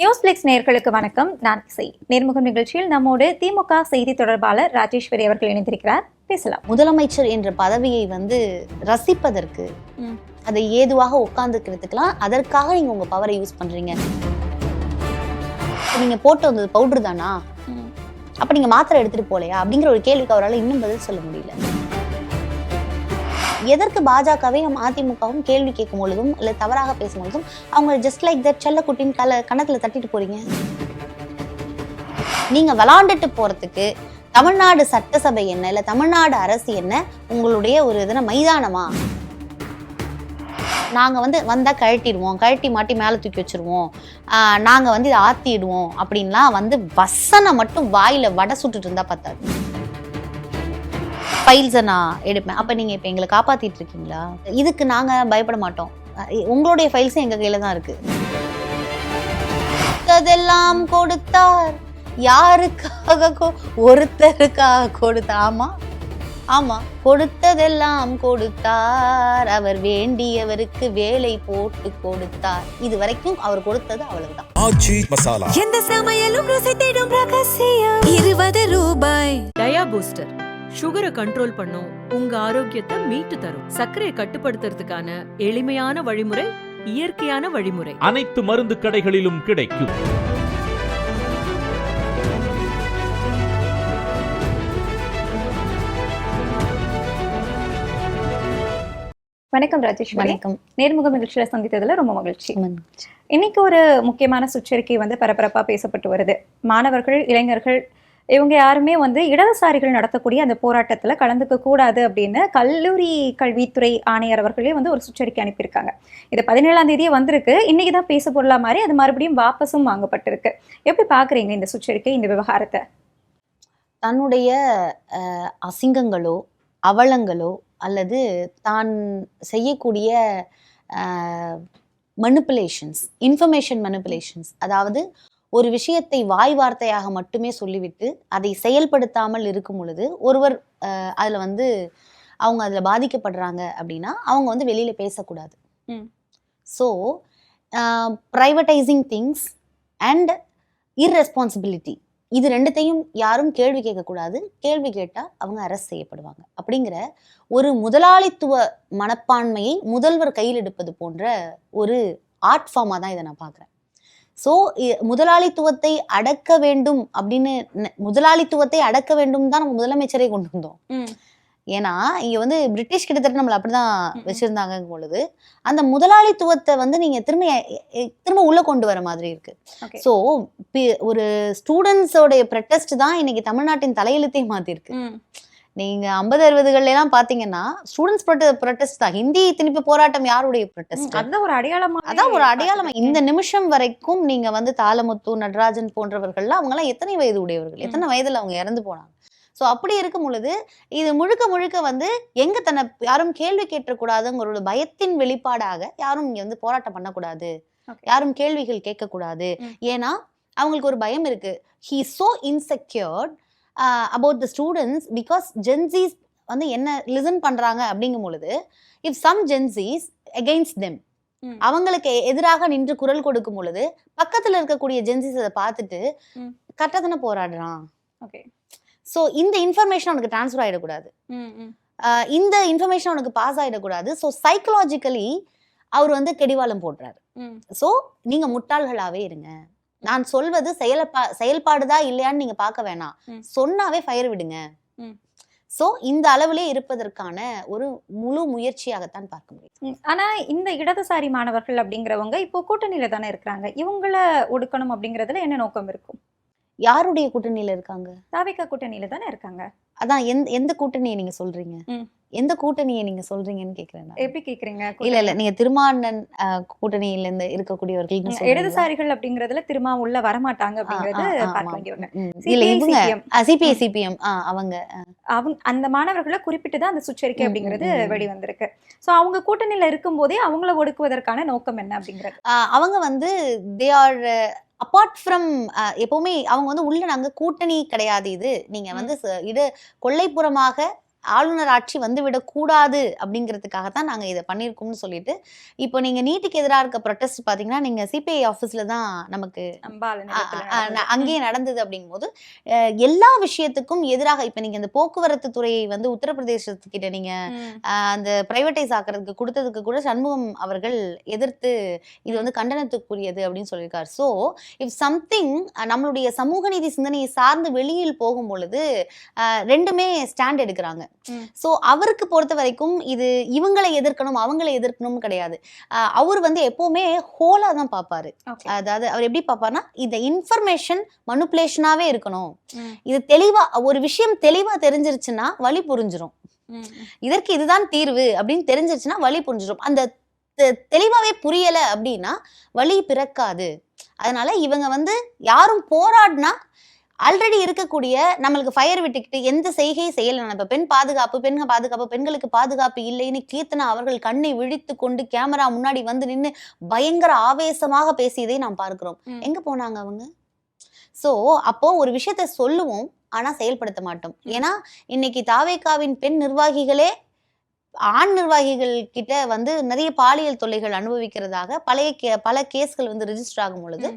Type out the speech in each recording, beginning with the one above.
நியூஸ்பிளிக்ஸ் நேயர்களுக்கு வணக்கம். நான் இசை. நேர்முகம் நிகழ்ச்சியில் நம்மோடு திமுக செய்தி தொடர்பாளர் ராஜேஸ்வரி அவர்கள் இணைந்திருக்கிறார். பேசலாம். முதலமைச்சர் என்ற பதவியை ரசிப்பதற்கு அதை ஏதுவாக உட்கார்ந்துக்கிறதுக்கெல்லாம் அதற்காக நீங்க உங்க பவரை யூஸ் பண்றீங்க. நீங்க போட்டு வந்தது பவுடர் தானா, அப்ப நீங்க மாத்திரை எடுத்துட்டு போலையா அப்படிங்கிற ஒரு கேள்விக்கு அவரால் இன்னும் பதில் சொல்ல முடியல. எதற்கு பாஜகவை அதிமுகவும் கேள்வி கேட்கும் பொழுதும் இல்ல தவறாக பேசும் பொழுதும் அவங்க ஜஸ்ட் லைக் தட் செல்லக்குட்டின் கணக்குல தட்டிட்டு போறீங்க. நீங்க விளாண்டுட்டு போறதுக்கு தமிழ்நாடு சட்டசபை என்ன இல்ல தமிழ்நாடு அரசு என்ன உங்களுடைய ஒரு இதுனா மைதானமா? நாங்க வந்தா கழட்டிடுவோம், கழட்டி மாட்டி மேல தூக்கி வச்சிருவோம், நாங்க இதை ஆத்திடுவோம் அப்படின்லாம் வசனை மட்டும் வாயில வடை சுட்டுட்டு இருந்தா பத்தாது. ஃபைல்ஸை நான் எடுப்பேன். அப்ப நீங்க இப்ப எங்களை காப்பாத்திட்டு இருக்கீங்களா? இதுக்கு நாங்க பயப்பட மாட்டோம். உங்களுடைய ஃபைல்ஸ் எங்க கையில தான் இருக்கு. அதெல்லாம் கொடுத்தார் யாருக்காக? ஒருத்தருக்காக கொடுத்தார். ஆமா ஆமா, கொடுத்ததெல்லாம் கொடுத்தார், அவர் வேண்டியவருக்கு வேலை போட்டு கொடுத்தார். இது வரைக்கும் அவர் கொடுத்தது அவ்வளவுதான். ஆச்சி மசாலா, எந்த சமையலும் ருசி தேடும் ரகசியம். 20 ரூபாய். டயா பூஸ்டர் சுகரை கண்ட்ரோல் பண்ணும், உங்க ஆரோக்கியத்தை மீட்டு தரும். சர்க்கரையை கட்டுப்படுத்துறதுக்கான எளிமையான வழிமுறை, இயற்கையான வழிமுறை. அனைத்து மருந்து கடைகளிலும் கிடைக்கும். வணக்கம் ராஜேஷ். வணக்கம். நேர்முகம் நிகழ்ச்சியில சந்தித்ததுல ரொம்ப மகிழ்ச்சி. இன்னைக்கு ஒரு முக்கியமான சுற்றறிக்கை பரபரப்பா பேசப்பட்டு வருது. மாணவர்கள், இளைஞர்கள் இவங்க யாருமே இடதுசாரிகள் நடத்தக்கூடிய அந்த போராட்டத்துல கலந்துக்க கூடாது அப்படின்னு கல்லூரி கல்வித்துறை ஆணையர் அவர்களே ஒரு சுற்றறிக்கை அனுப்பியிருக்காங்க. இது 17ஆம் தேதியே வந்திருக்கு. இன்னைக்குதான் பேச பொருளா மாதிரி அது மறுபடியும் வாபஸும் வாங்கப்பட்டிருக்கு. எப்படி பாக்குறீங்க இந்த சுற்றறிக்கை, இந்த விவகாரத்தை? தன்னுடைய அசிங்கங்களோ அவலங்களோ அல்லது தான் செய்யக்கூடிய மனிப்புலேஷன்ஸ், இன்ஃபர்மேஷன் மனிப்புலேஷன்ஸ், அதாவது ஒரு விஷயத்தை வாய் வார்த்தையாக மட்டுமே சொல்லிவிட்டு அதை செயல்படுத்தாமல் இருக்கும் பொழுது ஒருவர் அதில் அவங்க அதில் பாதிக்கப்படுறாங்க அப்படின்னா அவங்க வெளியில் பேசக்கூடாது. ஸோ ப்ரைவேட்டைசிங் திங்ஸ் அண்ட் இர்ரெஸ்பான்சிபிலிட்டி, இது ரெண்டுத்தையும் யாரும் கேள்வி கேட்கக்கூடாது. கேள்வி கேட்டால் அவங்க அரெஸ்ட் செய்யப்படுவாங்க. அப்படிங்கிற ஒரு முதலாளித்துவ மனப்பான்மையை முதல்வர் கையில் எடுப்பது போன்ற ஒரு ஆர்ட் ஃபார்மாக தான் இதை நான் பார்க்குறேன். ஸோ முதலாளித்துவத்தை அடக்க வேண்டும் அப்படின்னு, முதலாளித்துவத்தை அடக்க வேண்டும் தான் நம்ம முதலமைச்சரை கொண்டு வந்தோம். ஏன்னா இங்க பிரிட்டிஷ் கிட்டத்தட்ட நம்மள அப்படிதான் வச்சிருந்தாங்க பொழுது அந்த முதலாளித்துவத்தை நீங்க திரும்ப உள்ள கொண்டு வர மாதிரி இருக்கு. ஸோ ஒரு ஸ்டூடெண்ட்ஸோடைய ப்ரொட்டஸ்ட் தான் இன்னைக்கு தமிழ்நாட்டின் தலையெழுத்தை மாத்தி இருக்கு. நீங்க 50-60 எல்லாம் பாத்தீங்கன்னா ஸ்டூடெண்ட்ஸ் ப்ரொட்டஸ்ட் தான். ஹிந்தி திணிப்பு போராட்டம் யாருடைய ப்ரொட்டஸ்ட்? அதான் ஒரு அடையாளமா. அதான் ஒரு அடையாளமா. இந்த நிமிஷம் வரைக்கும் நீங்க தாளமுத்து, நடராஜன் போன்றவர்கள்லாம் அவங்க எல்லாம் எத்தனை வயது உடையவர்கள், எத்தனை வயதுல அவங்க இறந்து போனாங்க. ஸோ அப்படி இருக்கும் பொழுது இது முழுக்க முழுக்க எங்க தன்னை யாரும் கேள்வி கேட்டக்கூடாதுங்கிற ஒரு பயத்தின் வெளிப்பாடாக யாரும் இங்க போராட்டம் பண்ணக்கூடாது, யாரும் கேள்விகள் கேட்கக்கூடாது. ஏன்னா அவங்களுக்கு ஒரு பயம் இருக்கு. He is so insecured about the students because Gen Zs என்ன லிசன் பண்றாங்க அப்படிங்கும் பொழுது if some Gen Zs against them, அவங்களுக்கு எதிராக நின்று குரல் கொடுக்கும் பொழுது பக்கத்துல இருக்கக்கூடிய Gen Zs அதை பார்த்துட்டு கரெக்டா தானே போராடுறான். ஸோ இந்த இன்ஃபர்மேஷன் அவனுக்கு டிரான்ஸ்ஃபர் ஆயிடக்கூடாது, இந்த இன்ஃபர்மேஷன் அவனுக்கு பாஸ் ஆயிடக்கூடாது. ஸோ சைக்கலாஜிக்கலி அவர் கெடிவாளம் போடுறாரு. ஸோ நீங்க முட்டாள்களாவே இருங்க, நான் சொல்வது செயல்பாடுதா இல்லையான்னு நீங்க பார்க்க வேணாம், சொன்னாவே ஃபயர் விடுங்க. சோ இந்த அளவிலே இருப்பதற்கான ஒரு முழு முயற்சியாகத்தான் பார்க்க முடியும். ஆனா இந்த இடதுசாரி மாணவர்கள் அப்படிங்கிறவங்க இப்போ கூட்டணியில தானே இருக்கிறாங்க. இவங்கள ஒடுக்கணும் அப்படிங்கறதுல என்ன நோக்கம் இருக்கும்? யாருடைய கூட்டணியில இருக்காங்க? தாவேகா கூட்டணியில தானே இருக்காங்க. அதான் எந்த கூட்டணியை நீங்க சொல்றீங்க? எந்த கூட்டணியை நீங்க சொல்றீங்கன்னு கேக்குறேன். எப்படி கேக்குறீங்க? இல்ல நீங்க திருமாவளவன் கூட்டணியில இருந்து இருக்கக்கூடியவர்கள் இடதுசாரிகள் அப்படிங்கறதுல திருமா உள்ள வரமாட்டாங்க அப்படிங்கறது பார்க்க வேண்டிய ஒண்ணு. இல்ல இவங்க சிபிஐ சிபிஎம் அவங்க அந்த மாணவர்களை குறிப்பிட்டுதான் அந்த சுற்றறிக்கை அப்படிங்கிறது வெளிவந்திருக்கு. சோ அவங்க கூட்டணியில இருக்கும் போதே அவங்கள ஒடுக்குவதற்கான நோக்கம் என்ன அப்படிங்கிறது? அவங்க தே ஆர் அப்பார்ட் ஃப்ரம் எப்பவுமே அவங்க உள்ள நாங்க கூட்டணி கிடையாது, இது நீங்க கொள்ளைப்புறமாக ஆளுநர் ஆட்சி வந்துவிடக் கூடாது அப்படிங்கிறதுக்காகத்தான் நாங்க இதை பண்ணியிருக்கோம்னு சொல்லிட்டு இப்போ நீங்க நீட்டுக்கு எதிராக இருக்க ப்ரொட்டஸ்ட் பாத்தீங்கன்னா நீங்க சிபிஐ ஆஃபீஸ்ல தான் நமக்கு அங்கேயே நடந்தது. அப்படிங்கும்போது எல்லா விஷயத்துக்கும் எதிராக இப்ப நீங்க இந்த போக்குவரத்து துறையை வந்து உத்தரப்பிரதேசத்துக்கிட்ட நீங்க அந்த பிரைவேட்டைஸ் ஆக்குறதுக்கு கொடுத்ததுக்கு கூட சண்முகம் அவர்கள் எதிர்த்து இது வந்து கண்டனத்துக்குரியது அப்படின்னு சொல்லியிருக்காரு. ஸோ இஃப் சம்திங் நம்மளுடைய சமூக நீதி சிந்தனையை சார்ந்து வெளியில் போகும் பொழுது ரெண்டுமே ஸ்டாண்ட் எடுக்கிறாங்க. ஸோ அவருக்கு பொறுத்த வரைக்கும் இது இவங்களை எதிர்க்கணும் அவங்களை எதிர்க்கணும் கிடையாது. அவர் வந்து எப்பவுமே ஹோலா தான் பார்ப்பாரு. அதாவது அவர் எப்படி பார்ப்பாருன்னா இந்த இன்ஃபர்மேஷன் மனுப்புலேஷனாவே இருக்கணும். இது தெளிவா ஒரு விஷயம் தெளிவா தெரிஞ்சிருச்சுன்னா வழி புரிஞ்சிடும். இதற்கு இதுதான் தீர்வு அப்படின்னு தெரிஞ்சிருச்சுன்னா வழி புரிஞ்சிடும். அந்த தெளிவாவே புரியல அப்படின்னா வழி பிறக்காது. அதனால இவங்க வந்து யாரும் போராடினா ஆல்ரெடி இருக்கக்கூடிய நம்மளுக்கு ஃபயர் விட்டுக்கிட்டு எந்த செய்கையும் செய்யலை. இப்ப பெண் பாதுகாப்பு பெண்களுக்கு பாதுகாப்பு இல்லைன்னு கீர்த்தனா அவர்கள் கண்ணை விழித்து கொண்டு கேமரா முன்னாடி வந்து நின்று பயங்கர ஆவேசமாக பேசியதை நாம் பார்க்கிறோம். எங்க போனாங்க அவங்க? சோ அப்போ ஒரு விஷயத்த சொல்லுவோம் ஆனா செயல்படுத்த மாட்டோம். ஏன்னா இன்னைக்கு தாவேகாவின் பெண் நிர்வாகிகளே ஆண் நிர்வாகிகள் கிட்ட வந்து நிறைய பாலியல் தொல்லைகள் அனுபவிக்கிறதாக பல கேஸ்கள் வந்து ரிஜிஸ்டர் ஆகும் பொழுது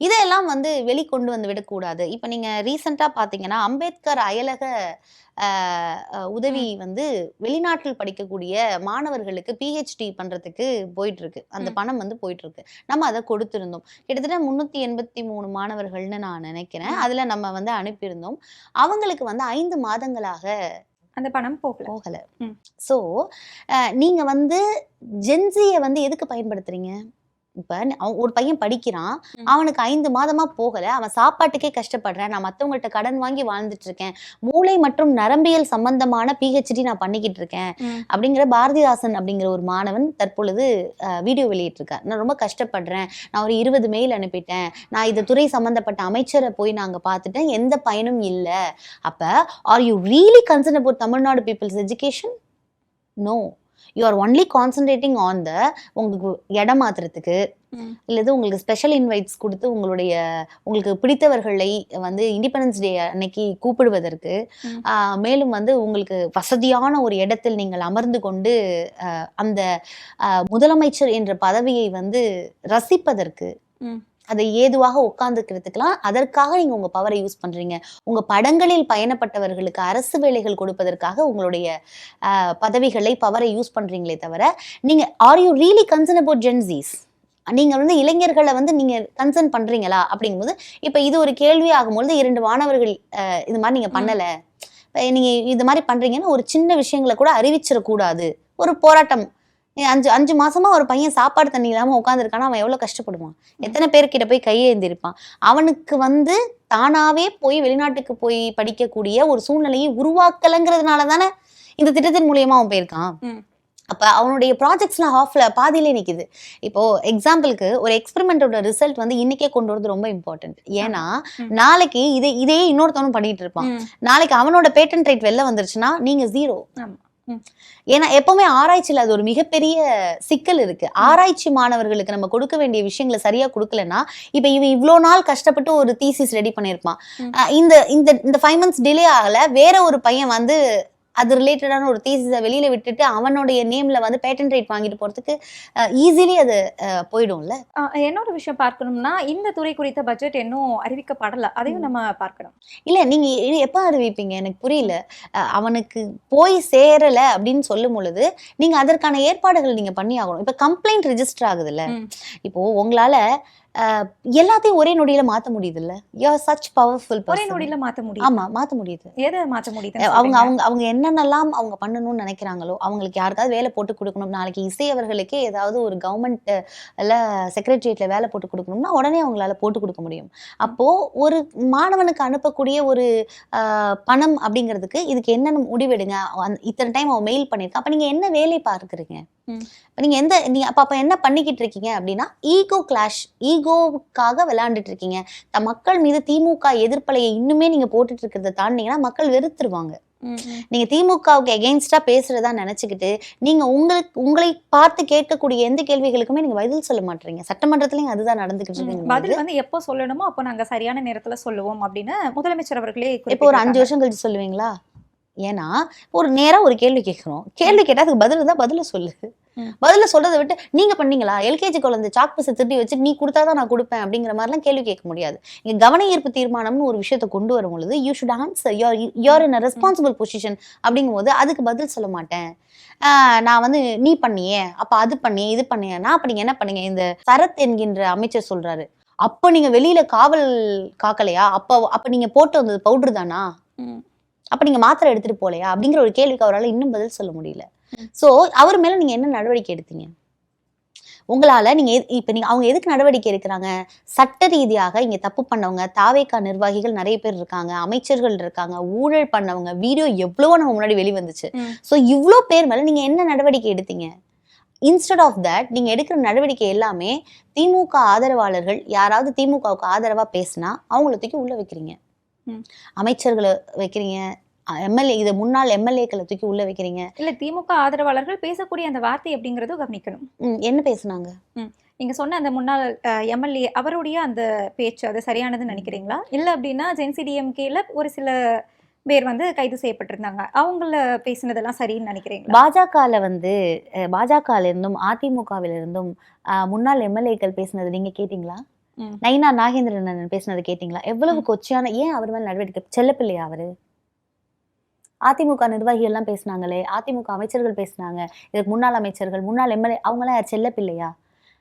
இதெல்லாம் வந்து வெளிக்கொண்டு வந்து விடக்கூடாது. இப்ப நீங்க ரீசெண்டா பாத்தீங்கன்னா அம்பேத்கர் அயலக உதவி வந்து வெளிநாட்டில் படிக்கக்கூடிய மாணவர்களுக்கு PhD பண்றதுக்கு போயிட்டு இருக்கு. அந்த பணம் வந்து போயிட்டு இருக்கு. நம்ம அதை கொடுத்திருந்தோம். கிட்டத்தட்ட 383 மாணவர்கள்னு நான் நினைக்கிறேன். அதுல நம்ம வந்து அனுப்பியிருந்தோம். அவங்களுக்கு வந்து 5 மாதங்களாக அந்த பணம் போகல. சோ நீங்க வந்து ஜென்சியை வந்து எதுக்கு பயன்படுத்துறீங்க? இப்ப ஒரு பையன் படிக்கிறான், அவனுக்கு 5 மாதமா போகல, அவன் சாப்பாட்டுக்கே கஷ்டப்படுறேன், நான் மத்தவங்கள்ட்ட கடன் வாங்கி வாழ்ந்துட்டு இருக்கேன், மூளை மற்றும் நரம்பியல் சம்பந்தமான PhD நான் பண்ணிக்கிட்டு இருக்கேன் அப்படிங்கிற பாரதிதாசன் அப்படிங்கிற ஒரு மாணவன் தற்பொழுது வீடியோ வெளியிட்டிருக்கார். நான் ரொம்ப கஷ்டப்படுறேன், நான் ஒரு 20 மெயில் அனுப்பிட்டேன், நான் இந்த துறை சம்பந்தப்பட்ட அமைச்சரை போய் நாங்க பார்த்துட்டேன், எந்த பயனும் இல்லை. அப்ப are you really concern about Tamil Nadu peoples education? No, you are only concentrating on the உங்களுக்கு இடம் மாத்துறதுக்கு இல்லது உங்களுக்கு ஸ்பெஷல் இன்வைட்ஸ் கொடுத்து உங்களுக்கு பிடித்தவர்களை வந்து இண்டிபெண்டன்ஸ் டே அன்னைக்கு கூப்பிடுவதற்கு, மேலும் வந்து உங்களுக்கு வசதியான ஒரு இடத்தில் நீங்கள் அமர்ந்து கொண்டு அந்த முதலமைச்சர் என்ற பதவியை வந்து ரசிப்பதற்கு, அதை ஏதுவாக உட்கார்ந்துக்கிறதுக்கெல்லாம் அதற்காக நீங்க உங்க பவரை யூஸ் பண்றீங்க. உங்க படங்களில் பயணப்பட்டவர்களுக்கு அரசு வேலைகள் கொடுப்பதற்காக உங்களுடைய பதவிகளை பவரை யூஸ் பண்றீங்களே தவிர நீங்க are you really concern about Gen Zs? நீங்க வந்து இளைஞர்களை வந்து நீங்க கன்சர்ன் பண்றீங்களா அப்படிங்கும்போது இப்ப இது ஒரு கேள்வி ஆகும்போது 2 மாணவர்கள் இது மாதிரி நீங்க பண்ணல, நீங்க இது மாதிரி பண்றீங்கன்னு ஒரு சின்ன விஷயங்களை கூட அறிவிச்சிடக்கூடாது. ஒரு போராட்டம் 5 மாசமா ஒரு பையன் சாப்பாடு தண்ணி இல்லாம உட்காந்துருக்கானா அவன் எவ்வளவு கஷ்டப்படுவான், எத்தனை பேர்கிட்ட போய் கையேந்திருப்பான். அவனுக்கு வந்து தானாவே போய் வெளிநாட்டுக்கு போய் படிக்கக்கூடிய ஒரு சூழ்நிலையை உருவாக்கலங்கிறதுனால தானே இந்த திட்டத்தின் மூலியமா அவன் போயிருக்கான். அப்ப அவனுடைய ப்ராஜெக்ட்ஸ்லாம் பாதியிலே நிக்குது. இப்போ எக்ஸாம்பிளுக்கு ஒரு எக்ஸ்பெரிமெண்டோட ரிசல்ட் வந்து இன்னைக்கே கொண்டு வரது ரொம்ப இம்பார்ட்டன்ட். ஏன்னா நாளைக்கு இதே இன்னொருத்தவனும் பண்ணிட்டு இருப்பான். நாளைக்கு அவனோட பேட்டன் ரைட் வெளில வந்துருச்சுன்னா நீங்க 0. ஏன்னா எப்பவுமே ஆராய்ச்சியில் அது ஒரு மிகப்பெரிய சிக்கல் இருக்கு. ஆராய்ச்சி மாணவர்களுக்கு நம்ம கொடுக்க வேண்டிய விஷயங்களை சரியா கொடுக்கலன்னா, இப்ப இவன் இவ்வளோ நாள் கஷ்டப்பட்டு ஒரு தீசிஸ் ரெடி பண்ணியிருப்பான், இந்த 5 months டிலே ஆகல, வேற ஒரு பையன் வந்து அது ரிலேட்டடான ஒரு தீசிஸை வெளியில விட்டுட்டு அவனுடைய நேம்ல வந்து பேட்டன் ரைட் வாங்கிட்டு போறதுக்கு ஈஸிலி அது போயிடும்ல. இன்னொரு விஷயம் பார்க்கணும்னா இந்த துறை குறித்த பட்ஜெட் இன்னும் அறிவிக்கப்படல, அதையும் நம்ம பார்க்கணும். இல்ல நீங்க எப்ப அறிவிப்பீங்க எனக்கு புரியல. அவனுக்கு போய் சேரல அப்படின்னு சொல்லும் பொழுது நீங்க அதற்கான ஏற்பாடுகள் நீங்க பண்ணி ஆகணும். இப்ப கம்ப்ளைண்ட் ரெஜிஸ்டர் ஆகுதுல்ல, இப்போ உங்களால எல்லாத்தையும் ஒரே நொடியில மாத்த முடியுது இல்ல? You are such powerful person. ஒரே நொடியில மாத்த முடியும். ஆமா, மாத்த முடியுது. எதை மாத்த முடியுது? அவங்க என்னென்னலாம் அவங்க பண்ணணும்னு நினைக்கிறாங்களோ, அவங்களுக்கு யாருக்காவது வேலை போட்டு கொடுக்கணும், நாளைக்கு இசை அவர்களுக்கே ஏதாவது ஒரு கவர்மெண்ட் செக்ரட்டரியேட்ல வேலை போட்டு கொடுக்கணும்னா உடனே அவங்களால போட்டு கொடுக்க முடியும். அப்போ ஒரு மாணவனுக்கு அனுப்பக்கூடிய ஒரு பணம் அப்படிங்கிறதுக்கு இதுக்கு என்னென்ன முடிவெடுங்க, இத்தனை டைம் அவன் மெயில் பண்ணிருக்கான், அப்ப நீங்க என்ன வேலை பார்க்குறீங்க? நீங்க அப்ப என்ன பண்ணிக்கிட்டு இருக்கீங்க அப்படின்னா ஈகோ கிளாஷ், ஈகோவுக்காக விளையாண்டுட்டு இருக்கீங்க. மக்கள் மீது திமுக எதிர்ப்பலையை இன்னுமே நீங்க போட்டுட்டு இருக்கிறத தாண்டிங்கன்னா மக்கள் வெறுத்துருவாங்க. நீங்க திமுகவுக்கு எகெயின்ஸ்டா பேசுறதா நினைச்சுக்கிட்டு நீங்க உங்களை பார்த்து கேட்கக்கூடிய எந்த கேள்விகளுக்குமே நீங்க பதில் சொல்ல மாட்டீங்க. சட்டமன்றத்திலயும் அதுதான் நடந்துகிட்டு இருக்கு. பதில் வந்து எப்போ சொல்லணுமோ அப்போ நாங்க சரியான நேரத்துல சொல்லுவோம் அப்படின்னு முதலமைச்சர் அவர்களே இப்போ ஒரு 5 வருஷம் கழிச்சு சொல்லுவீங்களா? ஏன்னா ஒரு நேரா ஒரு கேள்வி கேட்கிறோம், கேள்வி கேட்டா அதுக்கு பதில் தான் பதில சொல்லு. பதில சொல்றதை விட்டு நீங்க பண்ணீங்களா, எல்கேஜி குழந்தை சாக் பீஸை திருடி வச்சு நீ கொடுத்தாதான் நான் கொடுப்பேன் அப்படிங்கிற மாதிரிலாம் கேள்வி கேட்க முடியாது. இங்க கவன ஈர்ப்பு தீர்மானம்னு ஒரு விஷயத்த கொண்டு வரும் பொழுது you should answer, you are in a responsible position. அப்படிங்கும் போது அதுக்கு பதில் சொல்ல மாட்டேன், நான் வந்து நீ பண்ணியே, அப்ப அது பண்ணியே, இது பண்ணியே, நான் அப்ப நீங்க என்ன பண்ணீங்க. இந்த சரத் என்கின்ற அமைச்சர் சொல்றாரு, அப்ப நீங்க வெளியில காவல் காக்கலையா, அப்ப நீங்க போட்டு வந்தது பவுடர் தானா, அப்ப நீங்க மாத்திரை எடுத்துட்டு போலையா அப்படிங்கிற ஒரு கேள்விக்கு அவரால் இன்னும் பதில் சொல்ல முடியல. சோ அவர் மேல நீங்க என்ன நடவடிக்கை எடுத்தீங்க? உங்களால நீங்க இப்ப நீங்க அவங்க எதுக்கு நடவடிக்கை எடுக்கிறாங்க? சட்ட ரீதியாக இங்க தப்பு பண்ணவங்க, தாவேகா நிர்வாகிகள் நிறைய பேர் இருக்காங்க, அமைச்சர்கள் இருக்காங்க, ஊழல் பண்ணவங்க, வீடியோ எவ்வளவோ நம்ம முன்னாடி வெளிவந்துச்சு. சோ இவ்வளோ பேர் மேல நீங்க என்ன நடவடிக்கை எடுத்தீங்க? இன்ஸ்டெட் ஆஃப் தட் நீங்க எடுக்கிற நடவடிக்கை எல்லாமே திமுக ஆதரவாளர்கள் யாராவது திமுகவுக்கு ஆதரவா பேசினா அவங்கள தூக்கி உள்ள வைக்கிறீங்க, அமைச்சர்களை வைக்கிறீங்க, எம்எல்ஏ இது முன்னாள் எம்எல்ஏக்களை தூக்கி உள்ள வைக்கிறீங்க. இல்ல திமுக ஆதரவாளர்கள் பேசக்கூடிய அந்த வார்த்தை அப்படிங்கறத கவனிக்கணும். என்ன பேசுனாங்க? நீங்க சொன்ன அந்த முன்னாள் எம்எல்ஏ அவருடைய அந்த பேச்சு அது சரியானதுன்னு நினைக்கிறீங்களா? இல்ல அப்படின்னா ஜென்சிடிஎம்கேல ஒரு சில பேர் வந்து கைது செய்யப்பட்டிருந்தாங்க, அவங்கள பேசினதெல்லாம் சரின்னு நினைக்கிறீங்களா? பாஜகல வந்து பாஜகல இருந்தும் அதிமுகவில இருந்தும் முன்னாள் எம்எல்ஏக்கள் பேசினது நீங்க கேட்டீங்களா? நயினா நாகேந்திரன் பேசினது கேட்டீங்களா? எவ்வளவு கொச்சையான, ஏன் அவர் மேல நடவடிக்கை? செல்லப்பிள்ளையா அவரு? அதிமுக நிர்வாகிகள் எல்லாம் பேசினாங்களே, அதிமுக அமைச்சர்கள் பேசினாங்க, இதுக்கு முன்னாள் அமைச்சர்கள், முன்னாள் எம்எல்ஏ, அவங்க எல்லாம் யார் செல்ல பிள்ளையா?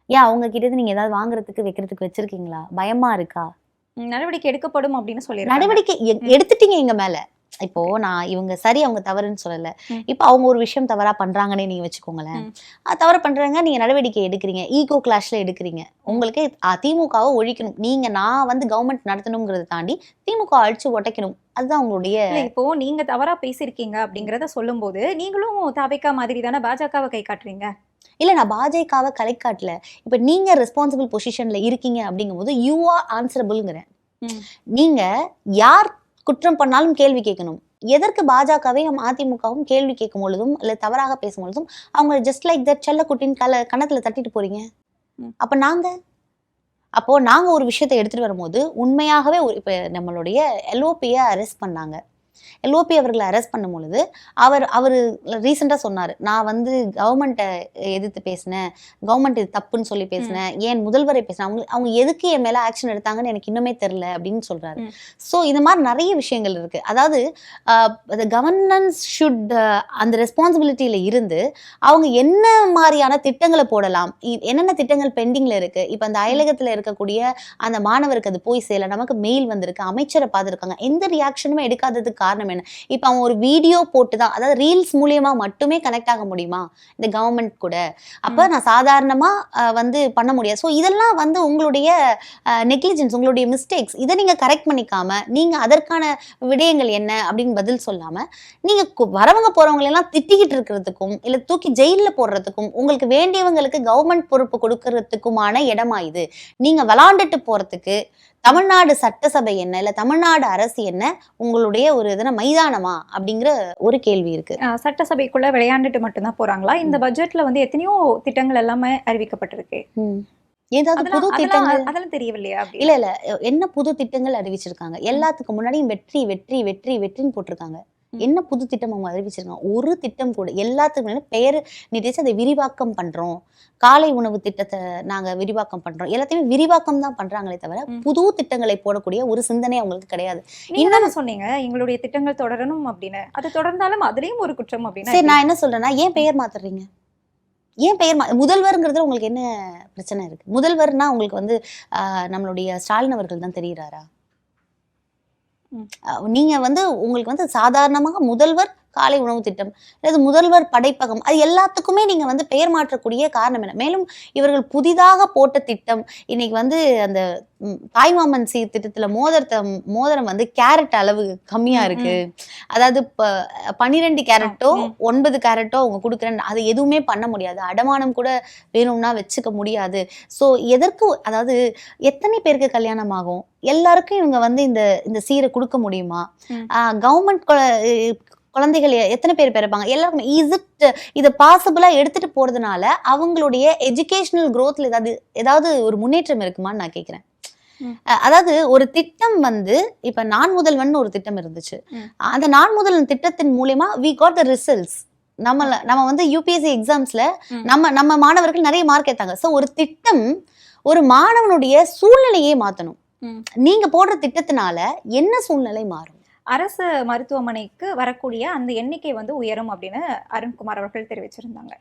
ஏன் அவங்க கிட்ட நீங்க ஏதாவது வாங்குறதுக்கு வைக்கிறதுக்கு வச்சிருக்கீங்களா? பயமா இருக்கா? நடவடிக்கை எடுக்கப்படும் அப்படின்னு சொல்லி நடவடிக்கை எடுத்துட்டீங்க எங்க மேல. இப்போ நான் இவங்க சரி அவங்க தவறுன்னு சொல்லல, இப்ப அவங்க ஒரு விஷயம் தவறா பண்றாங்கன்னே நீங்க வச்சுக்கோங்களேன், தவறு பண்றாங்க, நீங்க நடவடிக்கை எடுக்கிறீங்க, ஈகோ கிளாஷ்ல எடுக்கிறீங்க. உங்களுக்கு திமுகவை ஒழிக்கணும், நீங்க நான் வந்து கவர்மெண்ட் நடத்தணுங்கிறத தாண்டி திமுக அழிச்சு உடைக்கணும், அதுதான் உங்களுடைய. இப்போ நீங்க தவறா பேசியிருக்கீங்க அப்படிங்கறத சொல்லும் போது நீங்களும் தாவேகா மாதிரி தானே பாஜகவை கை காட்டுறீங்க. இல்ல நான் பாஜகவை கலை காட்டல, இப்ப நீங்க ரெஸ்பான்சிபிள் பொசிஷன்ல இருக்கீங்க அப்படிங்கும் போது யூ ஆர் ஆன்சரபிள்ங்கிறேன். நீங்க யார் குற்றம் பண்ணாலும் கேள்வி கேட்கணும். எதற்கு பாஜகவையும் அதிமுகவும் கேள்வி கேட்கும் பொழுதும் இல்ல தவறாக பேசும் பொழுதும் அவங்க ஜஸ்ட் லைக் தட் செல்லக்குட்டின் கணத்துல தட்டிட்டு போறீங்க? அப்போ நாங்க ஒரு விஷயத்தை எடுத்துட்டு வரும்போது உண்மையாகவே இப்ப நம்மளுடைய எல்ஓபியை அரெஸ்ட் பண்ணாங்க. எல்ஓபி அவர்களை அரெஸ்ட் பண்ணும் பொழுது அவர் ரீசெண்டா சொன்னாரு, நான் வந்து கவர்மெண்ட்டை எதிர்த்து பேசினேன், கவர்மெண்ட் இது தப்புன்னு சொல்லி பேசினேன், ஏன் முதல்வரை பேசினேன், அவங்க எதுக்கு என் மேல ஆக்ஷன் எடுத்தாங்கன்னு எனக்கு இன்னுமே தெரியல அப்படின்னு சொல்றாரு. ஸோ இந்த மாதிரி நிறைய விஷயங்கள் இருக்கு. அதாவது கவர்னன்ஸ் ஷுட் அந்த ரெஸ்பான்சிபிலிட்டியில இருந்து அவங்க என்ன மாதிரியான திட்டங்களை போடலாம், என்னென்ன திட்டங்கள் பெண்டிங்ல இருக்கு, இப்ப அந்த அயலகத்துல இருக்கக்கூடிய அந்த மாணவருக்கு அது போய் சேரல, நமக்கு மெயில் வந்திருக்கு, அமைச்சரை பார்த்துருக்காங்க, எந்த ரியாக்ஷனுமே எடுக்காததுக்கு காரணம் என்ன? இப்ப அவன் ஒரு வீடியோ போட்டுதான், அதாவது ரீல்ஸ் மூலியமா மட்டுமே கனெக்ட் ஆக முடியுமா இந்த கவர்மெண்ட் கூட? அப்ப நான் சாதாரணமா வந்து பண்ண முடியாது. ஸோ இதெல்லாம் வந்து உங்களுடைய நெக்லிஜென்ஸ், உங்களுடைய மிஸ்டேக்ஸ். இதை நீங்க கரெக்ட் பண்ணிக்காம நீங்க அதற்கான விடயங்கள் என்ன அப்படின்னு பதில் சொல்லாம நீங்க வரவங்க போறவங்க எல்லாம் திட்டிக்கிட்டு இருக்கிறதுக்கும் இல்ல தூக்கி ஜெயில போடுறதுக்கும் உங்களுக்கு வேண்டியவங்களுக்கு கவர்மெண்ட் பொறுப்பு கொடுக்கறதுக்குமான இடமா இது? நீங்க விளாண்டுட்டு போறதுக்கு தமிழ்நாடு சட்டசபை என்ன, இல்ல தமிழ்நாடு அரசு என்ன உங்களுடைய ஒரு எதனா மைதானமா அப்படிங்கிற ஒரு கேள்வி இருக்கு. சட்டசபைக்குள்ள விளையாண்டுட்டு மட்டும்தான் போறாங்களா? இந்த பட்ஜெட்ல வந்து எத்தனையோ திட்டங்கள் எல்லாமே அறிவிக்கப்பட்டிருக்கு. ஏதாவது புது திட்டங்கள் அதெல்லாம் தெரியவில்லையா? இல்ல என்ன புது திட்டங்கள் அறிவிச்சிருக்காங்க? எல்லாத்துக்கும் முன்னாடியும் வெற்றி வெற்றி வெற்றி வெற்றின்னு போட்டிருக்காங்க. என்ன புது திட்டம் அவங்க அறிவிச்சிருக்காங்க? ஒரு திட்டம் கூட. எல்லாத்துக்கும் பெயர் நீட்டிச்சு அதை விரிவாக்கம் பண்றோம், காலை உணவு திட்டத்தை நாங்க விரிவாக்கம் பண்றோம், எல்லாத்தையுமே விரிவாக்கம் தான் பண்றாங்களே தவிர புது திட்டங்களை போடக்கூடிய ஒரு சிந்தனை அவங்களுக்கு கிடையாது. இன்னும் சொன்னீங்க எங்களுடைய திட்டங்கள் தொடரணும் அப்படின்னு, அது தொடர்ந்தாலும் அதுலயும் ஒரு குற்றம் அப்படின்னு. சரி, நான் என்ன சொல்றேன்னா, ஏன் பெயர் மாத்துறீங்க? ஏன் பெயர் முதல்வர்ங்கிறதுல உங்களுக்கு என்ன பிரச்சனை இருக்கு? முதல்வர்னா உங்களுக்கு வந்து நம்மளுடைய ஸ்டாலின் அவர்கள் தான் தெரிகிறாரா? நீங்க வந்து உங்களுக்கு வந்து சாதாரணமாக முதல்வர் காலை உணவு திட்டம் அல்லது முதல்வர் படைப்பகம், அது எல்லாத்துக்குமே நீங்க வந்து பெயர் மாற்றக்கூடிய காரணம் என்ன? மேலும் இவர்கள் புதிதாக போட்ட திட்டம் இன்னைக்கு வந்து அந்த தாய்மாமன் திட்டத்துல மோதிரம் வந்து கேரட் அளவு கம்மியா இருக்கு, அதாவது 12 கேரட்டோ 9 கேரட்டோ அவங்க கொடுக்குறேன், அது எதுவுமே பண்ண முடியாது, அடமானம் கூட வேணும்னா வச்சுக்க முடியாது. ஸோ எதற்கு, அதாவது எத்தனை பேருக்கு கல்யாணம் ஆகும்? எல்லாருக்கும் இவங்க வந்து இந்த சீரை கொடுக்க முடியுமா? கவர்மெண்ட் குழந்தைகள் எத்தனை பேர் பிறப்பாங்க? எல்லாருக்குமே இதை பாசிபிளா எடுத்துட்டு போறதுனால அவங்களுடைய எஜுகேஷனல் growthல ஏதாவது ஒரு முன்னேற்றம் இருக்குமான்னு நான் கேட்கிறேன். அதாவது ஒரு திட்டம் வந்து இப்ப நான் முதல்வன் ஒரு திட்டம் இருந்துச்சு. அந்த நான் முதல்வன் திட்டத்தின் மூலியமா we got the results. நம்ம வந்து யூபிஎஸ்சி எக்ஸாம்ஸ்ல நம்ம மாணவர்கள் நிறைய மார்க் எடுத்தாங்க. சோ ஒரு திட்டம் ஒரு மாணவனுடைய சூழ்நிலையே மாத்தணும். நீங்க போடுற திட்டத்தினால என்ன சூழ்நிலை மாறும்? அரசு மருத்துவமனைக்கு வரக்கூடிய அந்த எண்ணிக்கை வந்து உயரும் அப்படின்னு அருண்குமார் அவர்கள் தெரிவிச்சிருந்தாங்க.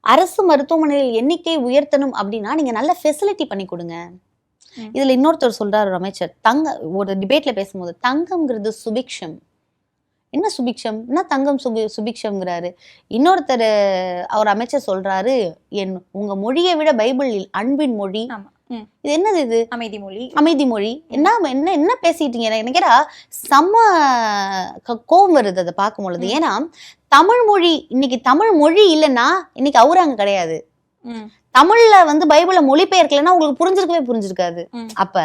அரசு மருத்துவமனையில் எண்ணிக்கை உயர்த்தணும் அப்படின்னா நீங்க நல்ல ஃபெசிலிட்டி பண்ணி கொடுங்க. இதுல இன்னொருத்தர் சொல்றாரு, ஒரு அமைச்சர் ஒரு டிபேட்ல பேசும்போது, தங்கம்ங்கிறது சுபிக்ஷம். என்ன சுபிக்ஷம்? என்ன தங்கம் சுபிக்ஷம்ங்கிறாரு. இன்னொருத்தர் அவர் அமைச்சர் சொல்றாரு, உங்க மொழியை விட பைபிள் அன்பின் மொழி. இது என்னது? இது அமைதி மொழி. என்ன பேசிட்டீங்க? எனக்கு கேட்டா செம்ம கோபம் வருது அதை பார்க்கும் பொழுது. ஏன்னா தமிழ் மொழி, இன்னைக்கு தமிழ் மொழி இல்லைன்னா இன்னைக்கு அவுராங்க கிடையாது. தமிழ்ல வந்து பைபிள மொழிபெயர்க்கலன்னா உங்களுக்கு புரிஞ்சிருக்காது. அப்ப